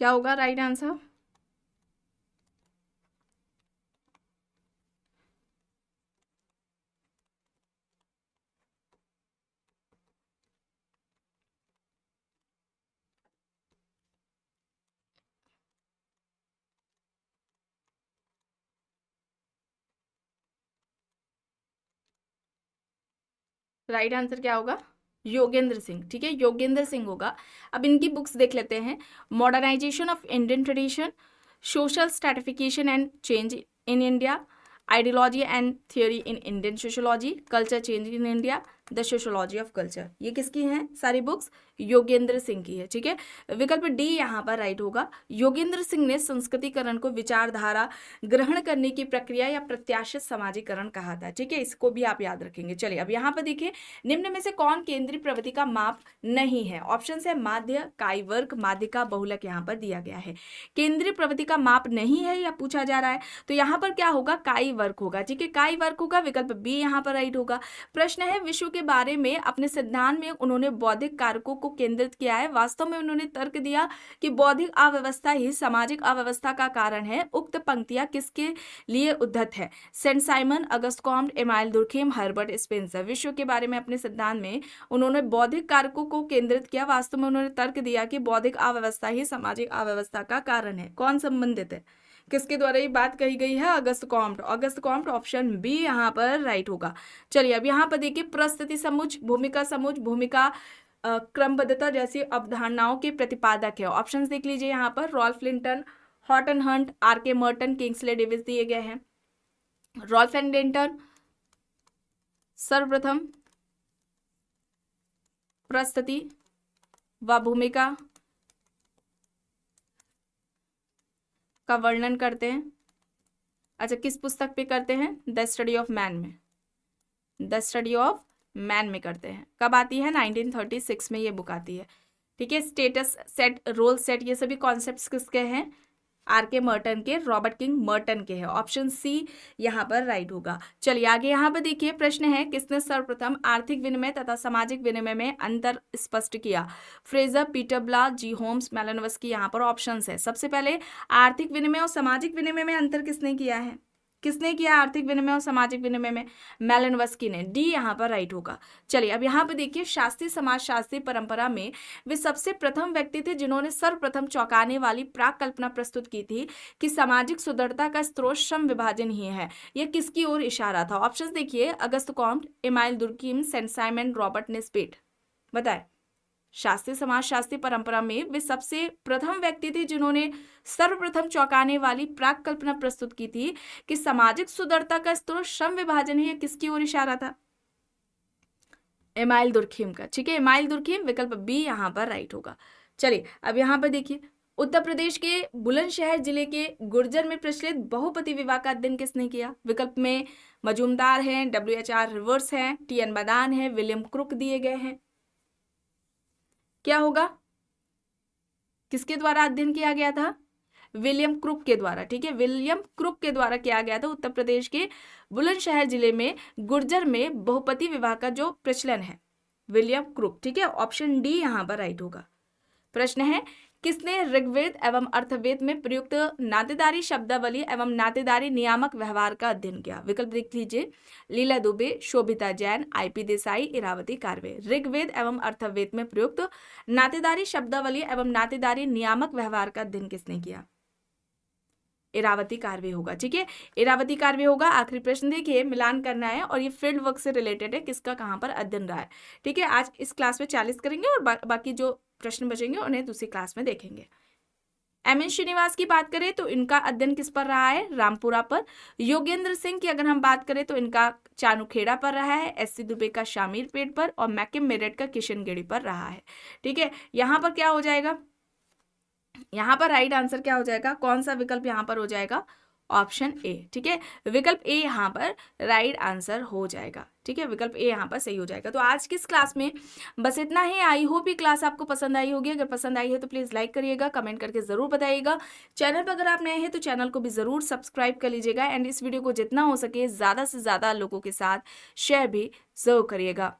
क्या होगा राइट आंसर? राइट आंसर क्या होगा? योगेंद्र सिंह। ठीक है, योगेंद्र सिंह होगा। अब इनकी बुक्स देख लेते हैं। Modernisation of Indian tradition, social stratification and change in India, ideology and theory in Indian sociology, culture change in India, the sociology of culture. ये किसकी हैं सारी बुक्स? योगेंद्र सिंह की है। ठीक है, विकल्प डी यहाँ पर राइट होगा। योगेंद्र सिंह ने संस्कृतिकरण को विचारधारा ग्रहण करने की प्रक्रिया या प्रत्याशित समाजीकरण कहा था। ठीक है, इसको भी आप याद रखेंगे। चलिए अब यहाँ पर देखिए, निम्न में से कौन केंद्रीय प्रवृत्ति का माप नहीं है? ऑप्शन है माध्य, कायवर्ग, माध्यिका, बहुलक यहाँ पर दिया गया है। केंद्रीय प्रवृत्ति का माप नहीं है या पूछा जा रहा है, तो यहाँ पर क्या होगा? काई वर्ग होगा। ठीक है, काई वर्ग होगा, विकल्प बी यहाँ पर राइट होगा। प्रश्न है, विश्व के बारे में अपने सिद्धांत में उन्होंने बौद्धिक कारकों को केंद्रित किया है। वास्तव में उन्होंने तर्क दिया कि बौद्धिक अव्यवस्था ही सामाजिक अव्यवस्था का कारण है। उक्त पंक्तियां किसके लिए उद्धत है? Saint Simon, Auguste Comte, Emile Durkheim, Herbert Spencer. विश्व के बारे में अपने सिद्धांत में उन्होंने बौद्धिक कारकों को केंद्रित किया। वास्तव में उन्होंने तर्क दिया कि बौद्धिक अव्यवस्था ही सामाजिक अव्यवस्था का कारण है। कौन संबंधित है? किसके द्वारा ये बात कही गई है? Auguste Comte. Auguste Comte, option B यहाँ पर राइट होगा। चलिए अब यहाँ पर देखिए, प्रस्तुति समुच्चय, भूमिका समुच्चय, भूमिका क्रमबद्धता जैसी अवधारणाओं के प्रतिपादक है। ऑप्शंस देख लीजिए यहाँ पर, Ralph Linton, Horton Hunt, R K Merton, Kingsley Davis दिए गए हैं। रॉल्फ एंड लिंटन सर्वप्रथम प्रस्तुति व भूमिका का वर्णन करते हैं। अच्छा, किस पुस्तक पे करते हैं? द स्टडी ऑफ मैन में, द स्टडी ऑफ मैन में करते हैं। कब आती है? 1936 में ये बुक आती है। ठीक है, स्टेटस सेट, रोल सेट, ये सभी कॉन्सेप्ट्स किसके हैं? आर के मर्टन के, रॉबर्ट किंग मर्टन के हैं। ऑप्शन सी यहाँ पर राइट होगा। चलिए आगे यहाँ पर देखिए, प्रश्न है, किसने सर्वप्रथम आर्थिक विनिमय तथा सामाजिक विनिमय में अंतर स्पष्ट किया? फ्रेजर, पीटर ब्ला, जी होम्स, मेलानोव्स्की। यहाँ पर ऑप्शंस है। सबसे पहले आर्थिक विनिमय और सामाजिक विनिमय में अंतर किसने किया है? किसने किया आर्थिक विनिमय और सामाजिक विनिमय में? मेलानोव्स्की ने। डी यहाँ पर राइट होगा। चलिए अब यहाँ पर देखिए, शास्त्रीय समाज शास्त्रीय परंपरा में वे सबसे प्रथम व्यक्ति थे जिन्होंने सर्वप्रथम चौंकाने वाली प्राक कल्पना प्रस्तुत की थी कि सामाजिक सुदृढ़ता का स्रोत श्रम विभाजन ही है। यह किसकी ओर इशारा था? ऑप्शंस देखिए, Auguste Comte, Emile Durkheim, Saint Simon, Robert Nisbet. बताए, शास्त्रीय समाज शास्त्रीय परंपरा में वे सबसे प्रथम व्यक्ति थे जिन्होंने सर्वप्रथम चौंकाने वाली प्राक कल्पना प्रस्तुत की थी कि सामाजिक सुदृढ़ता का स्रोत श्रम विभाजन ही है। किसकी ओर इशारा था? एमाइल दुर्खिम का। ठीक है, एमाइल दुर्खिम, विकल्प बी यहाँ पर राइट होगा। चलिए अब यहाँ पर देखिए, उत्तर प्रदेश के बुलंदशहर जिले के गुर्जर में प्रचलित बहुपति विवाह का अध्ययन किसने किया? विकल्प में मजूमदार हैं, WHR रिवर्स हैं, TN मदान है, विलियम क्रुक दिए गए हैं। क्या होगा? किसके द्वारा अध्ययन किया गया था? विलियम क्रुक के द्वारा। ठीक है, विलियम क्रुक के द्वारा किया गया था। उत्तर प्रदेश के बुलंदशहर जिले में गुर्जर में बहुपति विवाह का जो प्रचलन है, विलियम क्रुक। ठीक है, ऑप्शन डी यहाँ पर राइट होगा। प्रश्न है, किसने ऋग्वेद एवं अर्थवेद में प्रयुक्त नातेदारी शब्दावली एवं नातेदारी नियामक व्यवहार का अध्ययन किया? विकल्प देख लीजिए, लीला दुबे, शोभिता जैन, आईपी देसाई, इरावती कार्वे। ऋग्वेद एवं अर्थवेद में प्रयुक्त नातेदारी शब्दावली एवं नातेदारी नियामक व्यवहार का अध्ययन किसने किया? इरावती कार्वे होगा। ठीक है, इरावती कार्वे होगा। आखिरी प्रश्न देखिए, मिलान करना है और ये फील्ड वर्क से रिलेटेड है, किसका कहाँ पर अध्ययन रहा है। ठीक है, आज इस क्लास में 40 करेंगे और बाकी जो प्रश्न बचेंगे उन्हें दूसरी क्लास में देखेंगे। एम.एन. श्रीनिवास की बात करें तो इनका अध्ययन किस पर रहा है? रामपुरा पर। योगेंद्र सिंह की अगर हम बात करें तो इनका चाणूखेड़ा पर रहा है। एस.सी. दुबे का शामीर पेड़ पर और मैकिम मेरठ का किशनगढ़ी पर रहा है। ठीक है, यहाँ पर क्या हो जाएगा? यहाँ पर राइट आंसर क्या हो जाएगा? कौन सा विकल्प यहाँ पर हो जाएगा? Option A. ठीक है, विकल्प ए यहाँ पर राइट आंसर हो जाएगा। ठीक है, विकल्प ए यहाँ पर सही हो जाएगा। तो आज की इस क्लास में बस इतना ही। आई होप ये क्लास आपको पसंद आई होगी। अगर पसंद आई है तो प्लीज़ लाइक करिएगा, कमेंट करके ज़रूर बताइएगा। चैनल पर अगर आप नए हैं तो चैनल को भी ज़रूर सब्सक्राइब कर लीजिएगा एंड इस वीडियो को जितना हो सके ज़्यादा से ज़्यादा लोगों के साथ शेयर भी ज़रूर करिएगा।